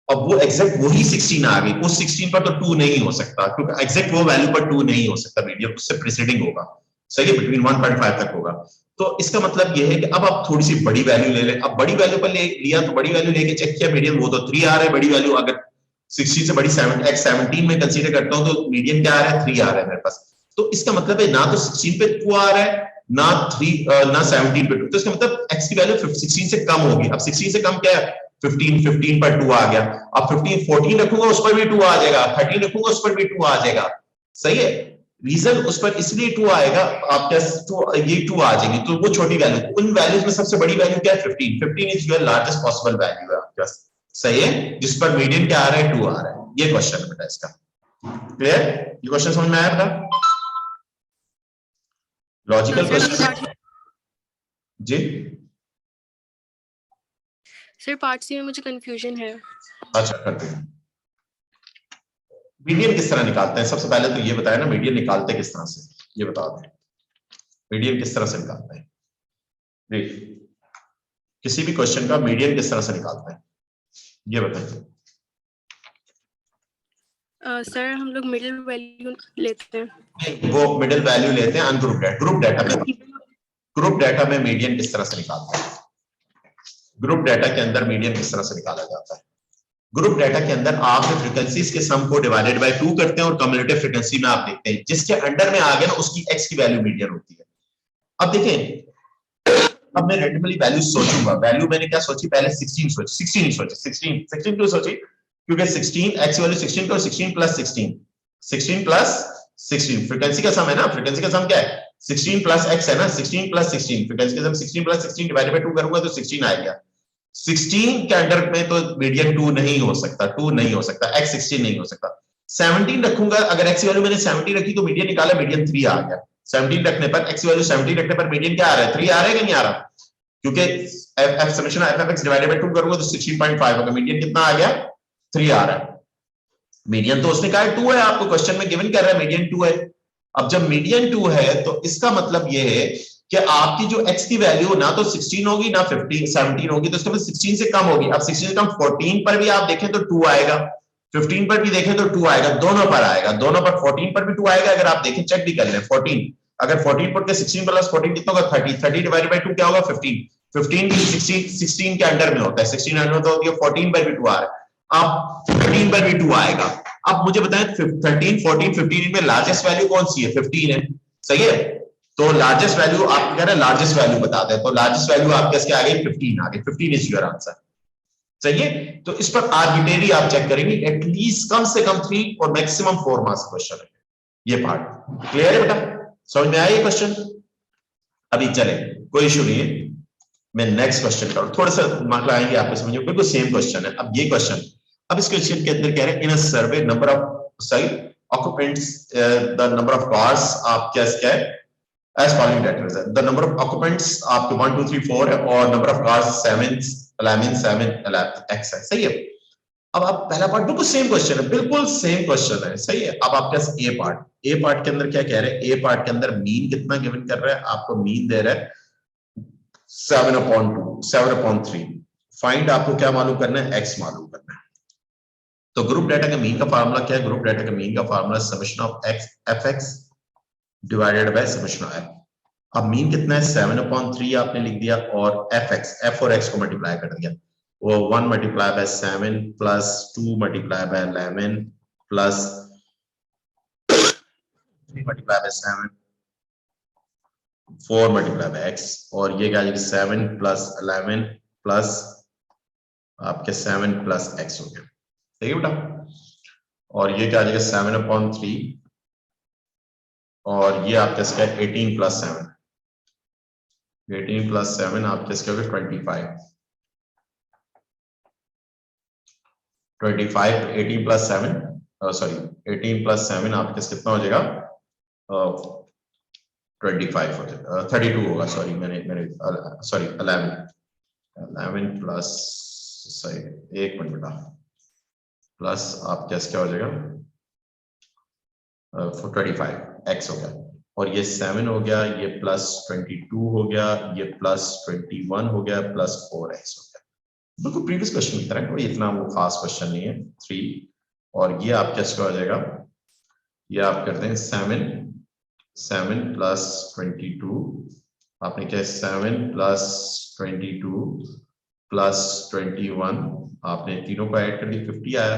अब वो एग्जैक्ट वही 16 आ गई, उस 16 पर तो 2 नहीं हो सकता, क्योंकि एग्जैक्ट वो वैल्यू पर 2 नहीं हो सकता, मीडियन उससे प्रीसीडिंग होगा, सही है, बिटवीन 1.5 तक होगा। तो इसका मतलब ये है कि अब आप थोड़ी सी बड़ी वैल्यू ले लें। अब बड़ी वैल्यू पर लिया तो बड़ी वैल्यू लेके चेक किया, मीडियन वो तो 3 आ रहा है, बड़ी वैल्यू अगर 16 से बड़ी 17 में कंसीडर करता हूं तो मीडियन क्या आ रहा है 3 आ रहा है मेरे पास। तो इसका मतलब है ना तो 16 पे 2 आ रहा है, ना 17 पे 2, तो इसका मतलब x की वैल्यू 16 से कम होगी। अब 16 से कम क्या है 15 पर 2 आ गया। अब 14 रखूंगा उस पर भी 2 आ जाएगा, 13 रखूंगा उस पर भी 2 आ जाएगा, सही है। रीजन उस पर इसलिए 2 आएगा, आपके ये 2 आ जाएंगे, तो वो छोटी वैल्यू, उन वैल्यूज में सबसे बड़ी वैल्यू क्या है 15 is your largest possible value है आपके पास, सही है, जिस पर मीडियन क्या आ रहा है 2 आ रहा है। ये क्वेश्चन बेटा इसका क्लियर, ये क्वेश्चन समझ में आया बेटा, लॉजिकल क्वेश्चन जी। सर पार्ट सी में मुझे कंफ्यूजन है। अच्छा करते हैं, मीडियन किस तरह निकालते हैं, सबसे पहले तो ये बताया ना मीडियन निकालते किस तरह से, ये बता दें मीडियन किस तरह से निकालते हैं। किसी भी क्वेश्चन का मीडियन किस तरह से निकालते हैं ये बताइए। सर हम लोग मिडिल वैल्यू लेते हैं, वो मिडिल वैल्यू लेते हैं अनग्रुप डाटा, ग्रुप डाटा में मीडियन किस तरह से निकालते हैं, ग्रुप डाटा के अंदर मीडियन किस तरह से निकाला जाता है। ग्रुप डाटा के अंदर आप फ्रीक्वेंसीज के सम को डिवाइडेड बाय 2 करते हैं और कम्युलेटिव फ्रीक्वेंसी में आप देखते हैं जिसके अंडर में आ गया ना उसकी x की वैल्यू मीडियन होती है। अब देखें, अब मैं रैंडमली वैल्यू सोचूंगा, वैल्यू मैंने क्या सोची पहले 16 सोची, 16 ही सोची, 16 क्यों सोची, क्योंकि 16 x वैल्यू 16 को 16 प्लस 16 16 प्लस 16 फ्रीक्वेंसी का सम है ना, फ्रीक्वेंसी का सम क्या है 16 प्लस x है ना, 16 प्लस 16 फ्रीक्वेंसी का सम 16 प्लस 16 डिवाइडेड बाय 2 करूंगा तो 16 आएगा। 16 के अंडर में तो मीडियन 2 नहीं हो सकता, 2 नहीं हो सकता, x 16 नहीं हो सकता। 17 रखूंगा, अगर x की वैल्यू मैंने 17 रखी तो मीडियन निकाला, मीडियन 3 आ गया। 17 रखने पर x की वैल्यू 17 रखने पर मीडियन क्या आ रहा है 3 आ रहा है कि नहीं आ रहा, क्योंकि f summation of f(x) divided by 2 करूंगा तो 16.5 होगा, मीडियन कितना आ गया 3 आ रहा है। मीडियन तो उसने कहा है 2 है, आपको क्वेश्चन में गिवन कर रहा है मीडियन 2 है। अब जब मीडियन 2 है तो इसका मतलब ये है कि आपकी जो x की वैल्यू ना तो 16 होगी ना 15 17 होगी, तो इसका मतलब 16 से कम होगी। अब 16 से कम 14 पर भी आप देखें तो 2 आएगा, 15 पर भी देखें तो 2 आएगा, दोनों पर आएगा, दोनों पर 14 पर भी 2 आएगा। अगर आप देखें चेक भी कर लें 14, अगर 14 पर 16 प्लस 14 कितना होगा 30, 30 डिवाइडेड बाय 2 क्या होगा 15, 15 भी 16 के अंडर में होता है, 16 अंडर में तो 14 पर भी 2 आ रहा है, अब 15 पर भी 2 आएगा। अब मुझे बताएं 13 14 15 में लार्जेस्ट वैल्यू कौन सी है 15 है, सही है। तो लार्जेस्ट वैल्यू आप कह रहे हैं लार्जेस्ट वैल्यू बता दें, तो लार्जेस्ट वैल्यू आपके इसके आ गई 15 आ गई, 15 इज योर आंसर, सही है। तो इस पर आर्बिट्रेरी आप चेक करेंगे, एटलीस्ट कम से कम 3 और मैक्सिमम 4 मार्क्स क्वेश्चन है। ये पार्ट क्लियर है बेटा, समझ में आया ये क्वेश्चन। अभी चले कोई इशू नहीं है, मैं नेक्स्ट क्वेश्चन करूं, थोड़ा सा दिमाग लगाएंगे आपको समझ में, बिल्कुल सेम क्वेश्चन है। अब ये क्वेश्चन, अब इस क्वेश्चन के अंदर कह रहे हैं in a survey number of सही occupants the number of cars आप क्या है एज फॉलोइंग लेटर्स है, द नंबर ऑफ ऑक्यूपेंट्स आपके 1 2 3 4 है और नंबर ऑफ कार्स 7 11 7 11 x है, सही है। अब आप पहला पार्ट बिल्कुल सेम क्वेश्चन है, बिल्कुल सेम क्वेश्चन है, सही है। अब आपके पास ए पार्ट के अंदर क्या कह रहे हैं, ए पार्ट के अंदर मीन कितना गिवन कर रहा है, आपको मीन दे रहा है 7/2 7/3। फाइंड आपको क्या मालूम करना है x मालूम करना है। तो ग्रुप डाटा का मीन का फार्मूला क्या है, ग्रुप डाटा का मीन का formula summation of x fx divided by summation of f। अब मीन कितना है 7/3 आपने लिख दिया और f और x को मल्टीप्लाई कर दिया, वो 1 multiply by 7 plus 2 multiply by 11 plus 3 multiply by 7 4 multiply by x, और ये क्या 7 प्लस 11 प्लस आपके 7 प्लस x हो गया, ठीक है बेटा। और ये क्या आ जाएगा 7/3 और ये आपका इसका 18 प्लस 7, 18 प्लस 7 आपके इसके हो गए 25 18 प्लस 7 सॉरी 18 प्लस 7 आपके कितना हो जाएगा 25 हो जाएगा 32 होगा, सॉरी मैंने सॉरी 11 प्लस सॉरी 1 मिनट बेटा प्लस आपके क्या हो जाएगा 25 x हो गया, और ये 7 हो गया, ये प्लस 22 हो गया, ये प्लस 21 हो गया, प्लस 4x हो गया। बिल्कुल प्रीवियस क्वेश्चन की तरह, कोई इतना वो खास क्वेश्चन नहीं है 3, और ये आपका क्या हो जाएगा, ये आप करते हैं 7 प्लस 22 आपने क्या 7 प्लस 22 प्लस 21 आपने तीनों को ऐड कर दी 50 आया,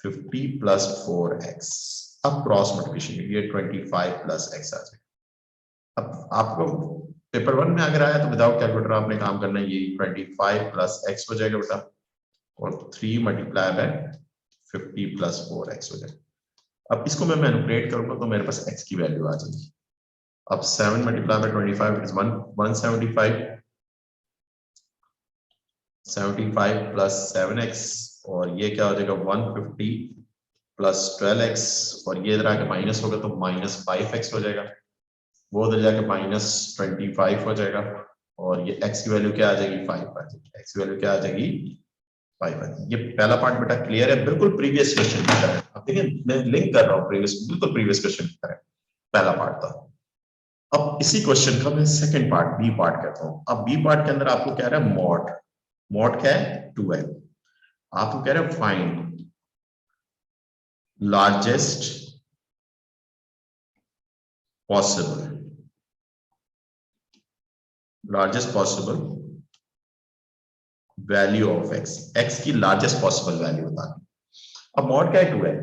50 प्लस 4x, अब क्रॉस मल्टीप्लिकेशन ये 25 प्लस x आ जाएगा। अब आपको पेपर 1 में अगर आया तो विदाउट कैलकुलेटर आपने काम करना है, ये 25 प्लस x हो जाएगा बेटा और 3 मल्टीप्लाई बाय 50 प्लस 4x हो जाएगा। अब इसको मैं मैनिपुलेट करूंगा तो मेरे पास x की वैल्यू आ जाएगी। अब 7 multiply by 25 is 175 75 plus 7x और ये क्या हो जाएगा 150 प्लस 12x और ये इधर आके माइनस होगा तो माइनस 5x हो जाएगा, वो उधर जाके माइनस 25 हो जाएगा और ये x की वैल्यू क्या आ जाएगी 5 आ जाएगी, x की वैल्यू क्या आ जाएगी 5 आ जाएगी। ये पहला पार्ट बेटा क्लियर है, बिल्कुल प्रीवियस क्वेश्चन की तरह। अब देखिए मैं लिंक कर रहा हूँ प्रीवियस, बिल्कुल प्रीवियस क्वेश्चन की तरह पहला पार्ट था। अब इसी क्वेश्चन का मैं सेकंड पार्ट बी पार्ट कहता हूँ। अब बी पार्ट के अंदर आपको कह रहा है मॉड, मॉड क्या है 2l, आपको कह रहा है find largest possible value of x, x की लार्जेस्ट पॉसिबल वैल्यू बतानी। अब मॉड क्या है 2 है,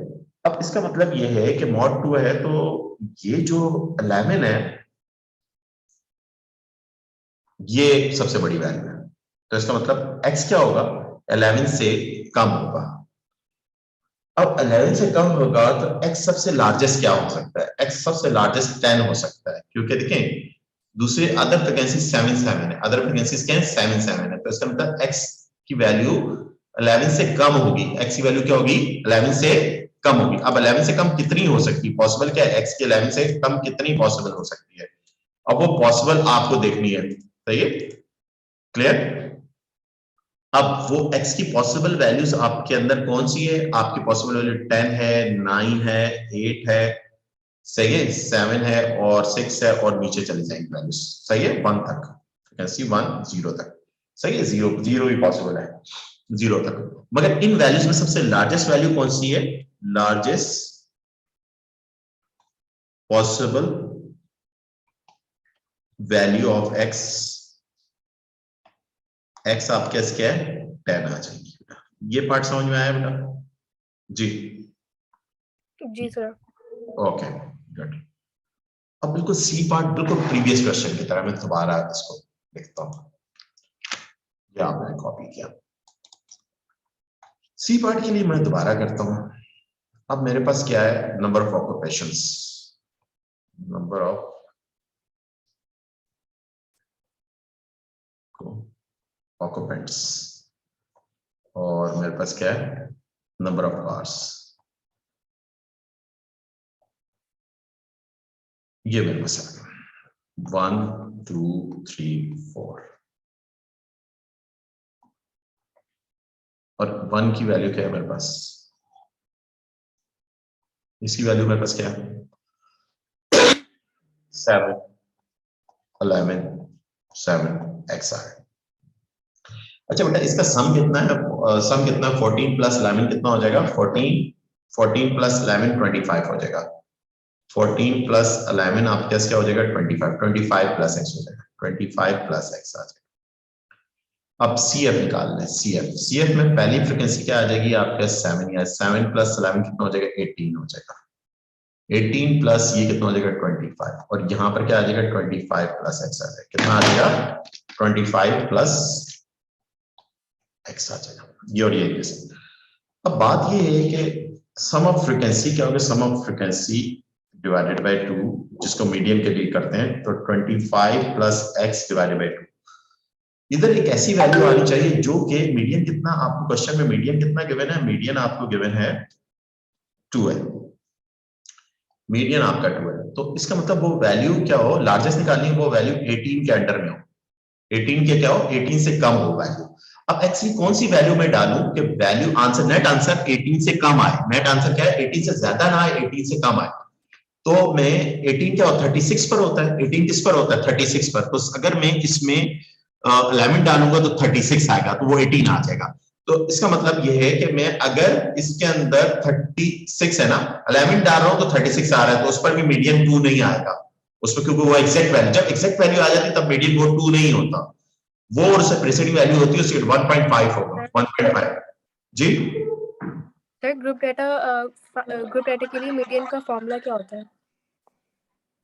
अब इसका मतलब ये है कि मॉड 2 है तो ये जो 11 है ये सबसे बड़ी वैल्यू है, तो इसका मतलब x क्या होगा 11 से कम होगा। अब 11 से कम होगा तो x सबसे लार्जेस्ट क्या हो सकता है? x सबसे लार्जेस्ट 10 हो सकता है, क्योंकि देखें दूसरे अदर फ्रीक्वेंसी 7 7 है, अदर फ्रीक्वेंसीज क्या है 7 7 है, तो इसका मतलब x की वैल्यू 11 से कम होगी। x की वैल्यू क्या होगी? 11 से कम होगी। अब 11 से कम कितनी हो सकती है? पॉसिबल क्या है? x की 11 से कम कितनी पॉसिबल हो सकती है? अब वो पॉसिबल आपको देखनी है, सही है? क्लियर? अब वो x की पॉसिबल वैल्यूज आपके अंदर कौन सी है? आपकी पॉसिबल वैल्यू 10 है, 9 है, 8 है, सही है, 7 है और 6 है, और नीचे चली जाएंगी वैल्यूज, सही है, 1 तक, फ्रीक्वेंसी 1 0 तक, सही है, 0 भी पॉसिबल है 0 तक। मगर इन वैल्यूज में सबसे लार्जेस्ट वैल्यू कौन सी है? Largest possible value of x, x आपके क्या है? 10 आ जाएगी। ये पार्ट समझ में आया बेटा? जी जी सर। Okay good. अब बिल्कुल सी पार्ट बिल्कुल प्रीवियस क्वेश्चन की तरह मैं दोबारा इसको लिखता हूं, या आपने कॉपी किया। सी पार्ट के लिए मैं दोबारा करता हूं। अब मेरे पास क्या है? Number of occupations, number of occupants, और मेरे पास क्या है? Number of cars. ये मेरे पास है 1 2 3 4, और 1 की वैल्यू क्या है मेरे पास? इसकी वैल्यू मेरे पास क्या है? 7 11 7 XR। अच्छा बेटा इसका सम कितना है? सम कितना है? 14 प्लस 11 कितना हो जाएगा? 14 प्लस 11 25 हो जाएगा। 14 प्लस 11 आपके पास क्या हो जाएगा? 25 प्लस x हो जाएगा, 25 प्लस x आ जाएगा। अब CF निकालना है। CF में पहली फ्रीक्वेंसी क्या आ जाएगी आपके? 7 या 7 प्लस 11 कितना हो जाएगा? 18 हो जाएगा। 18 प्लस ये कितना हो जाएगा? 25, और यहाँ पर क्या आ जाएगा? 25 प्लस x आ जाएगा। कितना आ जाएगा? 25 प्लस x आ जाएगा। ये और ये। अब बात ये है कि सम ऑफ फ्रीक्वेंसी क्या होगा? सम ऑफ फ्रीक्वेंसी डिवाइडेड बाय 2, जिसको मीडियन के लिए करते हैं, तो 25 प्लस x डिवाइडेड बाय 2। इधर एक ऐसी वैल्यू आनी चाहिए जो कि मीडियन कितना, आपको क्वेश्चन में मीडियन कितना गिवन है? मीडियन आपको गिवन है 2 है, मीडियन आपका 2 है। तो इसका मतलब वो वैल्यू क्या हो? लार्जेस्ट निकालनी है, वो वैल्यू 18 के अंडर में हो। 18 के क्या हो? 18 से कम हो वैल्यू। अब एक्चुअली कौन सी वैल्यू में डालूं कि वैल्यू आंसर, नेट आंसर 18 से कम आए? नेट आंसर क्या है? 18 से ज्यादा ना आए, 18 से कम आए। तो मैं 18 क्या होता है? 36 पर होता है। 18 किस पर होता है? 36 पर। तो अगर मैं इसमें 11 डालूंगा तो 36 आएगा, तो वो 18 आ जाएगा। तो इसका मतलब ये है कि मैं अगर इसके अंदर 36 है ना, 11 डाल रहा हूं तो 36 आ रहा है, तो उस पर भी मीडियन 2 नहीं आएगा उसमें, क्योंकि वो एग्जैक्ट वैल्यू, जब एग्जैक्ट वैल्यू आ जाती तब मीडियन वो 2 नहीं होता, वो और उससे प्रीसीडिंग वैल्यू होती है उसकी 1.5 होगा, 1.5। जी सर ग्रुप डाटा के लिए मीडियन का फॉर्मूला क्या होता है?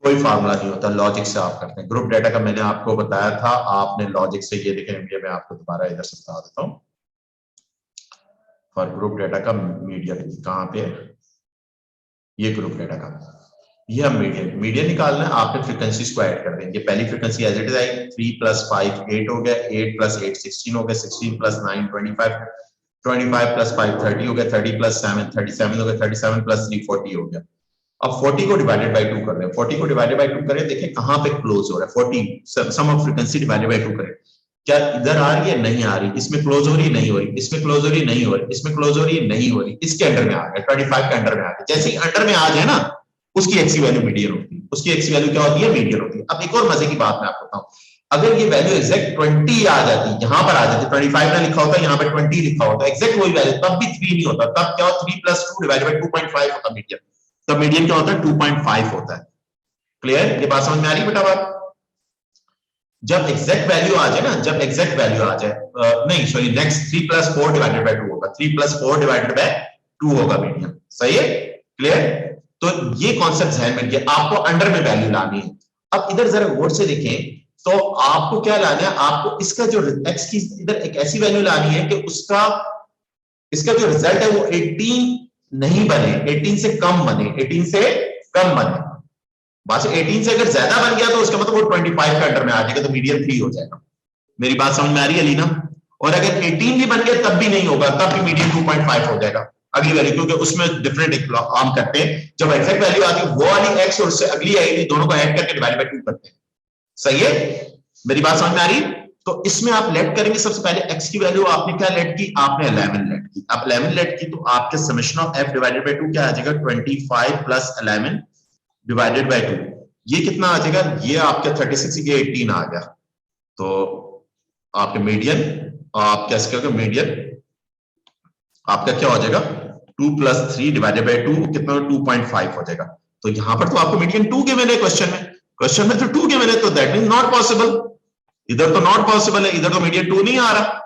कोई फार्मूला नहीं होता, लॉजिक से आप करते हैं। ग्रुप डेटा का मैंने आपको बताया था, आपने लॉजिक से ये देखें, ये मैं आपको दोबारा इधर से बता देता हूं। फॉर ग्रुप डेटा का मीडियन कहां पे है? ये ग्रुप डेटा का, ये हम मीडियन निकालना है। आपने फ्रीक्वेंसीज को ऐड कर देंगे। पहली frequency as it is I, 3 plus 5 8 हो गया, 8 प्लस 8 16 हो गया, 16 प्लस 9 25, 25 प्लस 5 30 हो गया, 30 प्लस 7 37 हो गया, 37 प्लस 3 40 हो गया। अब 40 को डिवाइडेड बाय 2 कर रहे हैं, 40 को डिवाइडेड बाय 2 करें, देखें कहां पे क्लोज हो रहा है। 40 सम ऑफ फ्रीक्वेंसी डिवाइडेड बाय 2 करें, क्या इधर आ रही है? नहीं आ रही। इसमें क्लोज हो रही? नहीं हो रही। इसमें क्लोज हो रही? नहीं हो रही। इसमें क्लोज हो रही? नहीं हो रही। इसके अंडर में आ गया, 25 के अंडर में आ गया। जैसे ही अंडर में आ जाए ना, उसकी एक्स की वैल्यू मीडियन होती है, उसकी एक्स की वैल्यू क्या होती है? मीडियन होती है। अब एक और मजे की बात मैं आपको बताऊं, अगर ये वैल्यू एग्जैक्ट 20 आ जाती, यहां पर आ जाती, 25 ना लिखा होता, यहां पर 20 लिखा होता, एग्जैक्ट वही वैल्यू, तब भी 3 नहीं होता। तब क्या होता? 3 प्लस 2 डिवाइडेड बाय 2.5 होता मीडियन। तब मीडियन क्या होता है? 2.5 होता है। क्लियर? ये बात समझ में आ रही है बेटा? बात जब एग्जैक्ट वैल्यू आ जाए ना, जब एग्जैक्ट वैल्यू आ जाए, नहीं sorry, next 3 plus 4 divided by 2 होगा, 3 प्लस 4 डिवाइडेड बाय 2 होगा मीडियन। सही है? क्लियर? तो ये कॉन्सेप्ट ध्यान में रखिए, आपको अंडर में वैल्यू लानी है। अब इधर जरा गौर से देखें, तो आपको क्या लाना है? आपको इसका जो एक्स की इधर एक ऐसी वैल्यू लानी है कि उसका, इसका जो रिजल्ट है वो 18 नहीं बने, 18 से कम बने, 18 से कम बने। बस 18 से अगर ज्यादा बन गया तो उसका मतलब वो 25 के अंडर में आ जाएगा, तो मीडियन 3 हो जाएगा। मेरी बात समझ में आ रही है लीना? और अगर 18 भी बन गया तब भी नहीं होगा, तब भी मीडियन 2.5 हो जाएगा अगली वैल्यू, क्योंकि उसमें डिफरेंट आर्म करते हैं। जब एग्जैक्ट वैल्यू आती है वो वाली एक्स और उससे अगली आएगी, दोनों को ऐड करके डिवाइड बाय 2 करते हैं। सही है? मेरी बात समझ में आ रही? तो इसमें आप लेट करेंगे, सबसे पहले x की वैल्यू आपने क्या लेट की? आपने 11 लेट की। आप 11 लेट की तो आपके summation of f divided by 2 क्या आ जाएगा? 25 प्लस 11 डिवाइडेड बाय 2। ये कितना आ जाएगा? ये आपके 36, ये 18 आ गया। तो आपके मीडियन, आप क्या कहोगे मीडियन आपका क्या हो जाएगा? 2 प्लस 3 डिवाइडेड बाय 2 कितना? 2.5 हो जाएगा। तो यहां पर तो आपको मीडियन 2 गिवन है क्वेश्चन में तो 2 गिवन है, तो दैट मींस नॉट पॉसिबल। इधर तो नॉट पॉसिबल है, इधर तो मीडियन 2 नहीं आ रहा।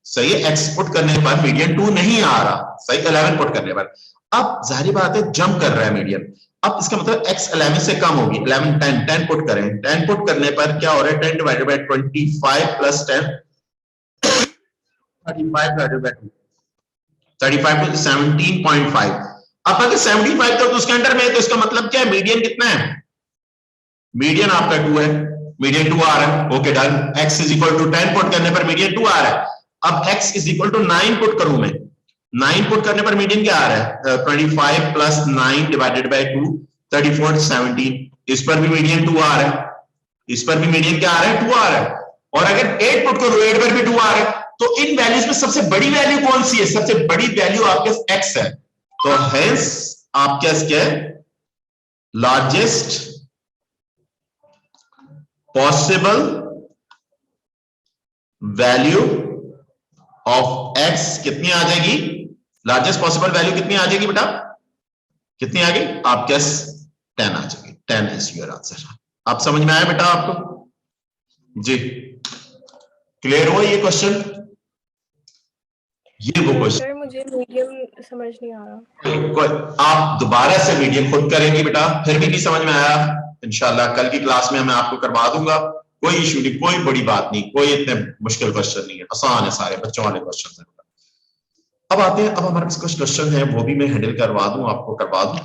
सही है? एक्स पुट करने पर मीडियन 2 नहीं आ रहा। सही, 11 पुट करने पर। अब जाहिर बात है जंप कर रहा है मीडियन। अब इसका मतलब x 11 से कम होगी, 11 10 पुट करें, 10 पुट करने पर क्या हो रहा है? 10 divided by 25 plus 10 35 divided by 2 35 तो 17.5। अब अगर 75 तो उसके अंडर में है, तो इसका मतलब क्या है? मीडियन कितना है? मीडियन आपका 2 है, मीडियन 2 आ रहा है। Okay done. x is equal to 10 put करने पर मीडियन 2 आ रहा है। अब x is equal to 9 put करूं मैं, 9 पुट करने पर मीडियन क्या आ रहा है? 25 प्लस 9 डिवाइडेड बाय 2 34 17। इस पर भी मीडियन 2 आ रहा है, इस पर भी मीडियन क्या आ रहा है? 2 आ रहा है। और अगर 8 पुट करो, 8 पर भी 2 आ रहा है। तो इन वैल्यूज में सबसे बड़ी वैल्यू कौन सी है? सबसे बड़ी वैल्यू आपके x है। तो हेंस आपके क्या है? Largest possible value of x कितनी आ जाएगी? लार्जेस्ट पॉसिबल वैल्यू कितनी आ जाएगी बेटा? कितनी आ गई? आपके 10 आ जाएगी। 10 इज योर आंसर। आप समझ में आया बेटा आपको? जी क्लियर हुआ ये क्वेश्चन? ये वो क्वेश्चन सर मुझे मीडियम समझ नहीं आ रहा। आप दोबारा से मीडियम खुद करेंगे बेटा, फिर भी नहीं समझ में आया, इंशाल्लाह कल की क्लास में मैं आपको करवा दूंगा। कोई इशू नहीं, कोई बड़ी बात नहीं, कोई इतने मुश्किल क्वेश्चन नहीं है, आसान है, सारे बच्चों वाले क्वेश्चन है। अब आते हैं, अब हमारे पास कुछ क्वेश्चन है, वो भी मैं हैंडल करवा दूं, आपको करवा दूं।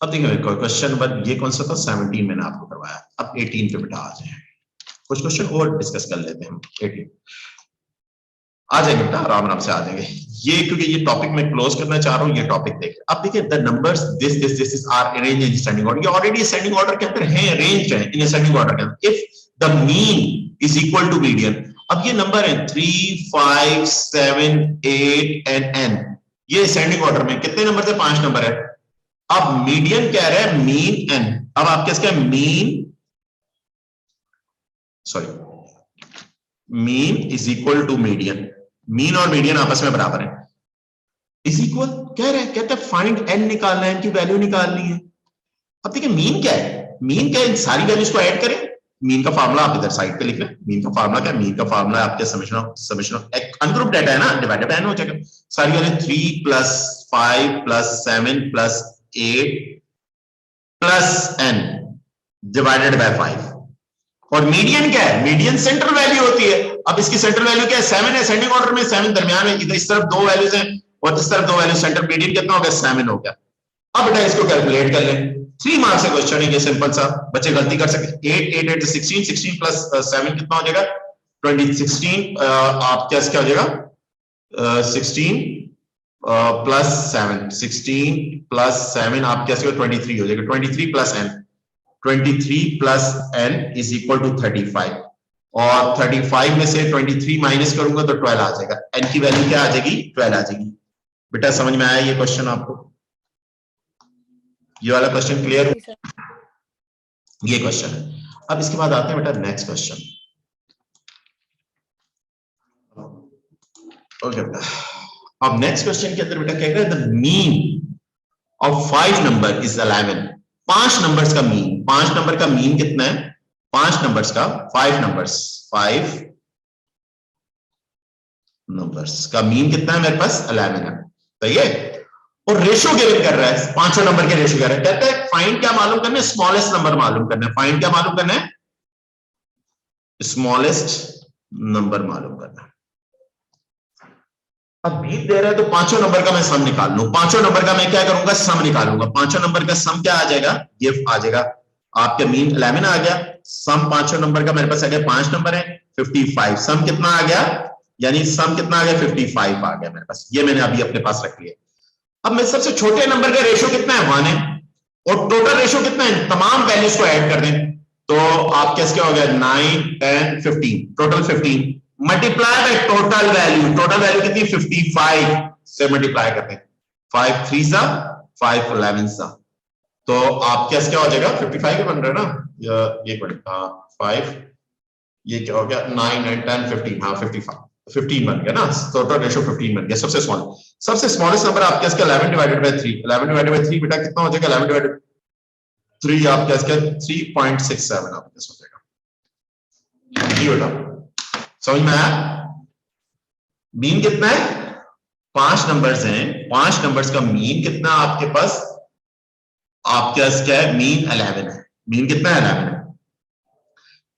अब देखिए क्वेश्चन नंबर ये कौन सा था? 17 मैंने आपको करवाया। अब 18 पे बेटा आ जाए, कुछ क्वेश्चन और डिस्कस कर लेते हैं हम। 18 आ जाएंगे बेटा, आराम आराम से आ जाएंगे ये, क्योंकि ये टॉपिक मैं क्लोज करना चाह रहा हूं। ये टॉपिक देखिए, अब देखिए the numbers this this this is are arranged in descending order. ये ऑलरेडी असेंडिंग ऑर्डर के अंदर है, अरेंज्ड है इन असेंडिंग ऑर्डर के अंदर। If the mean is equal to median, अब ये नंबर है 3 5 7 8 एंड n, ये असेंडिंग ऑर्डर में कितने नंबर थे? 5 नंबर है। अब मीडियन कह रहा है मीन n। अब आपके इसका mean, sorry, mean is equal to median, mean और मीडियन आपस में बराबर है, इज इक्वल कह रहे हैं, कहते हैं फाइंड n निकालना है, n की वैल्यू निकालनी है। अब देखिए मीन क्या है? मीन क्या है? इन सारी वैल्यूज को ऐड करें। मीन का फार्मूला आप इधर साइड पे लिख लें। मीन का फार्मूला क्या है? मीन का फार्मूला आपके समेशन ऑफ अनग्रुप डाटा है ना, डिवाइडेड बाय n हो जाएगा। सारी value 3 plus 5 plus 7 plus 8 plus n divided by 5। और मीडियन क्या है? मीडियन सेंट्रल वैल्यू होती है। अब इसकी सेंट्रल वैल्यू क्या है? 7 है, असेंडिंग ऑर्डर में 7 दरमियान है, इधर इस तरफ 2 वैल्यूज हैं और इस तरफ 2 वैल्यूज, सेंट्रल मीडियन कितना हो गया? 7 हो गया। अब बेटा इसको कैलकुलेट कर लें, 3 मार्क्स का क्वेश्चन है ये, सिंपल सा, बच्चे गलती कर सकते। 8 8 16, 16 प्लस 7 कितना हो जाएगा? 20। 16 आप क्या हो जाएगा? 16 प्लस 7, 16 प्लस 7 आप क्या 23 हो जाएगा। 23 plus n, 23 plus n is equal to 35, और 35 में से 23 माइनस करूंगा तो 12 आ जाएगा। n की वैल्यू क्या आ जाएगी? 12 आ जाएगी। बेटा समझ में आया ये क्वेश्चन आपको? ये वाला क्वेश्चन क्लियर? ये क्वेश्चन है। अब इसके बाद आते हैं बेटा नेक्स्ट क्वेश्चन। ओके बेटा, अब नेक्स्ट क्वेश्चन के अंदर बेटा क्या कह रहा है? The mean of 5 number is 11। 5 numbers का मीन, 5 नंबर का मीन कितना है? 5 नंबर्स का, 5 नंबर्स, 5 नंबर्स का मीन कितना है मेरे पास? 11 है। सही है? और रेशो गिवन कर रहा है, 5 नंबर के रेशो कर रहा है। कहता है फाइंड क्या मालूम करना है? स्मॉलेस्ट नंबर मालूम करना है। फाइंड क्या मालूम करना है? स्मॉलेस्ट नंबर मालूम करना है। अब मीन दे रहा है तो पांचों नंबर का मैं सम निकाल लूं, पांचों नंबर का मैं क्या करूंगा, सम निकालूंगा। पांचों नंबर का सम क्या आ जाएगा, ये आ जाएगा आपके मीन 11 आ गया, सम पांचों नंबर का मेरे पास आ गया, 5 नंबर है 55, सम कितना आ गया, यानी सम कितना आ गया 55 आ गया मेरे पास, ये मैंने अभी अपने पास रख लिया। अब मैं सबसे छोटे नंबर का रेशो कितना है 1 है, और टोटल रेशो कितना है, तमाम वैल्यूज को ऐड कर दें तो आप कैसे क्या हो गया 9 10 15, total 15 multiply by total value, total value कितनी 55 से मल्टीप्लाई करते हैं, 5 3 सा 5 11 सा, तो आप कैसे क्या हो जाएगा 55 के बन रहा है ना, ये बन 5, ये क्या हो गया 9 9 10 15, हाँ 15 बन गया ना, टोटल रेशो 15 बन गया। सबसे स्मॉलेस्ट नंबर आपके इसका 11 डिवाइडेड बाय 3, 11 डिवाइडेड बाय 3 बेटा कितना हो जाएगा, 11 डिवाइडेड 3 आपके इसका 3.67 आपके हो जाएगा, ये बेटा समझ में आया। मीन कितना है, 5 नंबर्स हैं, 5 नंबर्स का मीन कितना आपके पास, आपके पास क्या है मीन 11 है, मीन कितना है 11 है।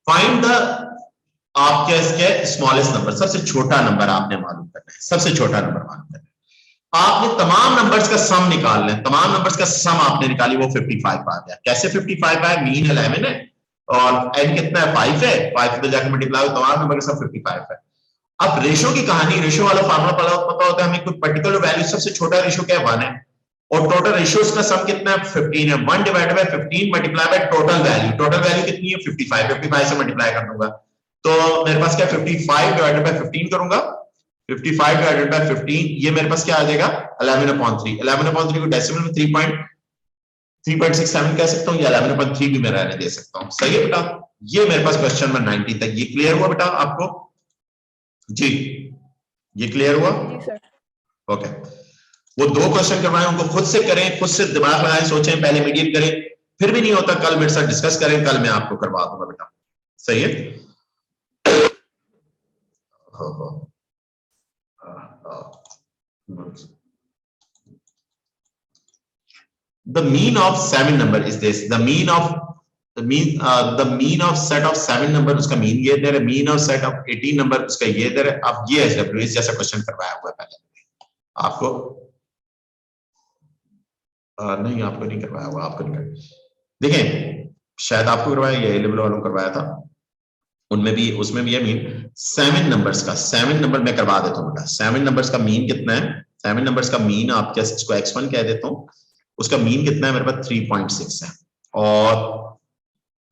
फाइंड द आपके इसके स्मॉलेस्ट नंबर, सबसे छोटा नंबर आपने मालूम करना है, सबसे छोटा नंबर मालूम करना है। आपने तमाम नंबर्स का सम निकाल लें, तमाम नंबर्स का सम आपने निकाली, वो 55 आ गया। कैसे 55 आया, मीन 11 है और एन कितना है 5 है, 5 पे जाकर मल्टीप्लाई हो, तमाम नंबर का सम 55 है। अब रेशो की कहानी, रेशो वाला फार्मूला पता होता है हमें, कोई पर्टिकुलर वैल्यू सबसे छोटा रेशो क्या है 1 है, और टोटल रेशियोज का सम कितना है 15 है, 1 divided by 15 multiply by total value, total value कितनी है 55, 55 से मल्टीप्लाई कर दूंगा तो मेरे पास क्या 55 डिवाइडेड बाय 15 करूंगा, 55 डिवाइडेड बाय 15 ये मेरे पास क्या आ जाएगा 11/3, 11/3 को डेसिमल में 3.67 कह सकता हूं, या 11/3 भी मैं रहने दे सकता हूं। सही है बेटा, ये मेरे पास क्वेश्चन नंबर 90 तक ये क्लियर हुआ बेटा आपको जी, ये क्लियर हुआ जी सर। ओके। वो 2 क्वेश्चन करवाए उनको खुद से करें, खुद से दिमाग लगाएं, सोचें, पहले मीडियम करें, फिर भी नहीं होता कल मेरे साथ डिस्कस करें, कल मैं आपको करवा दूंगा बेटा। सही है, the mean of 7 number is this, the mean of set of 7 number उसका मीन ये दे रहा है, mean of set of 18 number उसका ये दे रहा है। अब ये SWS जैसा क्वेश्चन करवाया हुआ है पहले आपको, नहीं आपको नहीं करवाया हुआ, आपको नहीं करवाया, देखें शायद आपको करवाया या लेवल वालों करवाया था, उनमें भी उसमें भी है मीन 7 नंबर्स का, 7 नंबर मैं करवा देता हूँ बेटा। 7 नंबर्स का मीन कितना है, 7 नंबर्स का मीन आप क्या इसको x1 कह देता हूँ, उसका मीन कितना है मेरे पास 3.6 है, और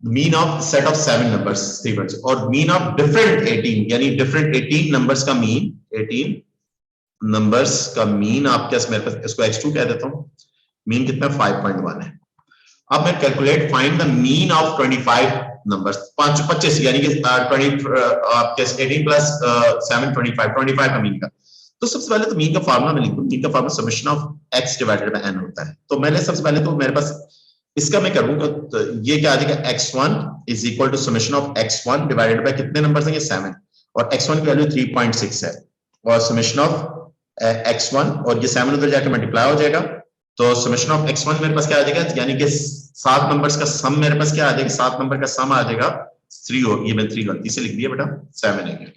mean of set of 7 numbers 3.6, और मीन ऑफ डिफरेंट 18 यानी डिफरेंट 18 नंबर्स का मीन, 18 नंबर्स का मीन आप क्या मेरे पास इसको x2 कह देता हूँ, मीन कितना 5.1 है। अब मैं calculate find the mean of 25 numbers, 25 यानी कि 20 आपके 18 प्लस 7 25 का मीन का। तो सबसे पहले तो मीन का फार्मूला मैं लिखूं, मीन का formula summation of x divided by n होता है। तो मैंने सबसे पहले तो मेरे पास इसका मैं करूंगा तो ये क्या आ जाएगा x1 is equal to summation of x1 divided by कितने नंबर्स हैं ये 7, और x1 की वैल्यू 3.6 है, और समेशन ऑफ x1 और ये 7 उधर जाके मल्टीप्लाई हो जाएगा, तो समेशन ऑफ x1 मेरे पास क्या आ जाएगा, यानी कि 7 नंबर्स का सम मेरे पास क्या आ जाएगा, 7 नंबर का सम आ जाएगा 3 हो, ये मैं 3 गलती से लिख दिया बेटा, 7 है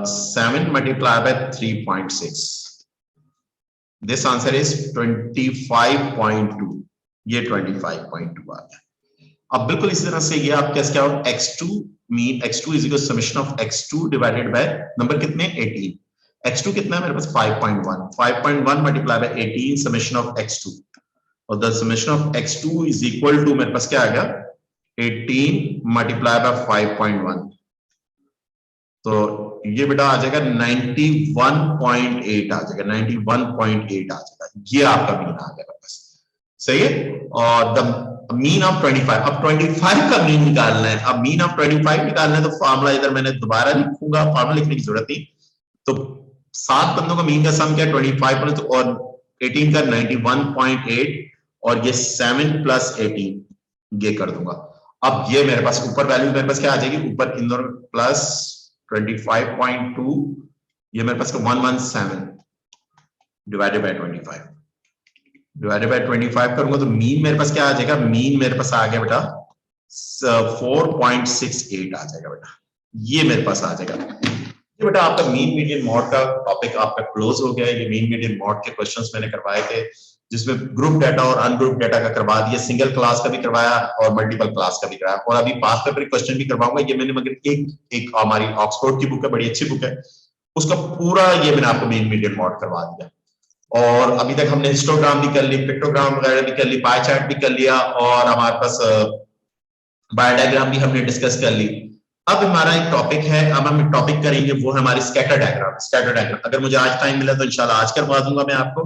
7 multiply by 3.6, this answer is 25.2, ये 25.2 आ गया। अब बिल्कुल इसी तरह से ये आप कैसे क्या हो x2 mean x2 is equal to summation of x2 divided by number कितने 18, x2 कितना है मेरे पास 5.1 multiply by 18 summation of x2, और the summation of x2 is equal to मेरे पास क्या आ गया 18 मल्टीप्लाई बाय 5.1, तो ये बेटा आ जाएगा 91.8 आ जाएगा, 91.8 आ जाएगा, ये आपका मीन आ गया बस। सही है, और द मीन ऑफ 25, अब 25 का मीन निकालना है। अब मीन ऑफ 25 निकालना है तो फार्मूला इधर मैंने दोबारा लिखूंगा, फार्मूला लिखने की जरूरत नहीं, तो 7 बंदों का मीन का सम क्या 25 और 18 का 91.8, और ये 7 प्लस 18 ये कर दूंगा। अब ये मेरे पास ऊपर वैल्यू मेरे पास क्या आ जाएगी, ऊपर इन दोनों प्लस 25.2, ये मेरे पास 117 डिवाइडेड बाय 25, डिवाइडेड बाय 25 करूंगा तो मीन मेरे पास क्या आ जाएगा, मीन मेरे पास आ गया बेटा 4.68 आ जाएगा बेटा, ये मेरे पास आ जाएगा। ये बेटा आपका मीन मीडियन मॉड का टॉपिक आपका क्लोज हो गया है। ये मीन मीडियन मॉड के क्वेश्चंस मैंने करवाए थे, जिसमें ग्रुप डाटा और अनग्रुप डाटा का करवा दिया, सिंगल क्लास का भी करवाया और मल्टीपल क्लास का भी करवाया, और अभी पास पेपर क्वेश्चन भी करवाऊंगा। ये मैंने मगर एक हमारी ऑक्सफोर्ड की बुक है, बड़ी अच्छी बुक है, उसका पूरा ये मैंने आपको मीन मीडियन मॉड करवा दिया। और अभी तक हमने हिस्टोग्राम भी कर ली, पिक्टोग्राम वगैरह भी कर ली, पाई चार्ट भी कर लिया, और हमारे पास बायोडायग्राम भी हमने डिस्कस कर ली। अब हमारा एक टॉपिक है, अब हम टॉपिक करेंगे, वो है हमारी स्कैटर डायग्राम। स्कैटर डायग्राम अगर मुझे आज टाइम मिला तो इंशाल्लाह आज करवा दूंगा मैं आपको,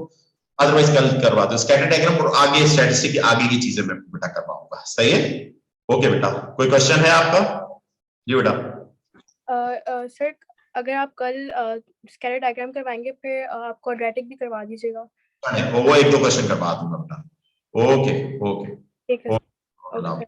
अदरवाइज कल करवा दूं स्कैटर डायग्राम, और आगे स्टैटिस्टिक की आगे की चीजें मैं बेटा करवाऊंगा। सही है? ओके बेटा, कोई क्वेश्चन है आपका? जी बेटा। सर अगर आप कल स्कैटर डायग्राम करवाएंगे फिर आप क्वाड्रेटिक भी करवा दीजिएगा। वो एक दो क्वेश्चन करवा दूंगा बेटा। ओके ओके ठीक है। ओके।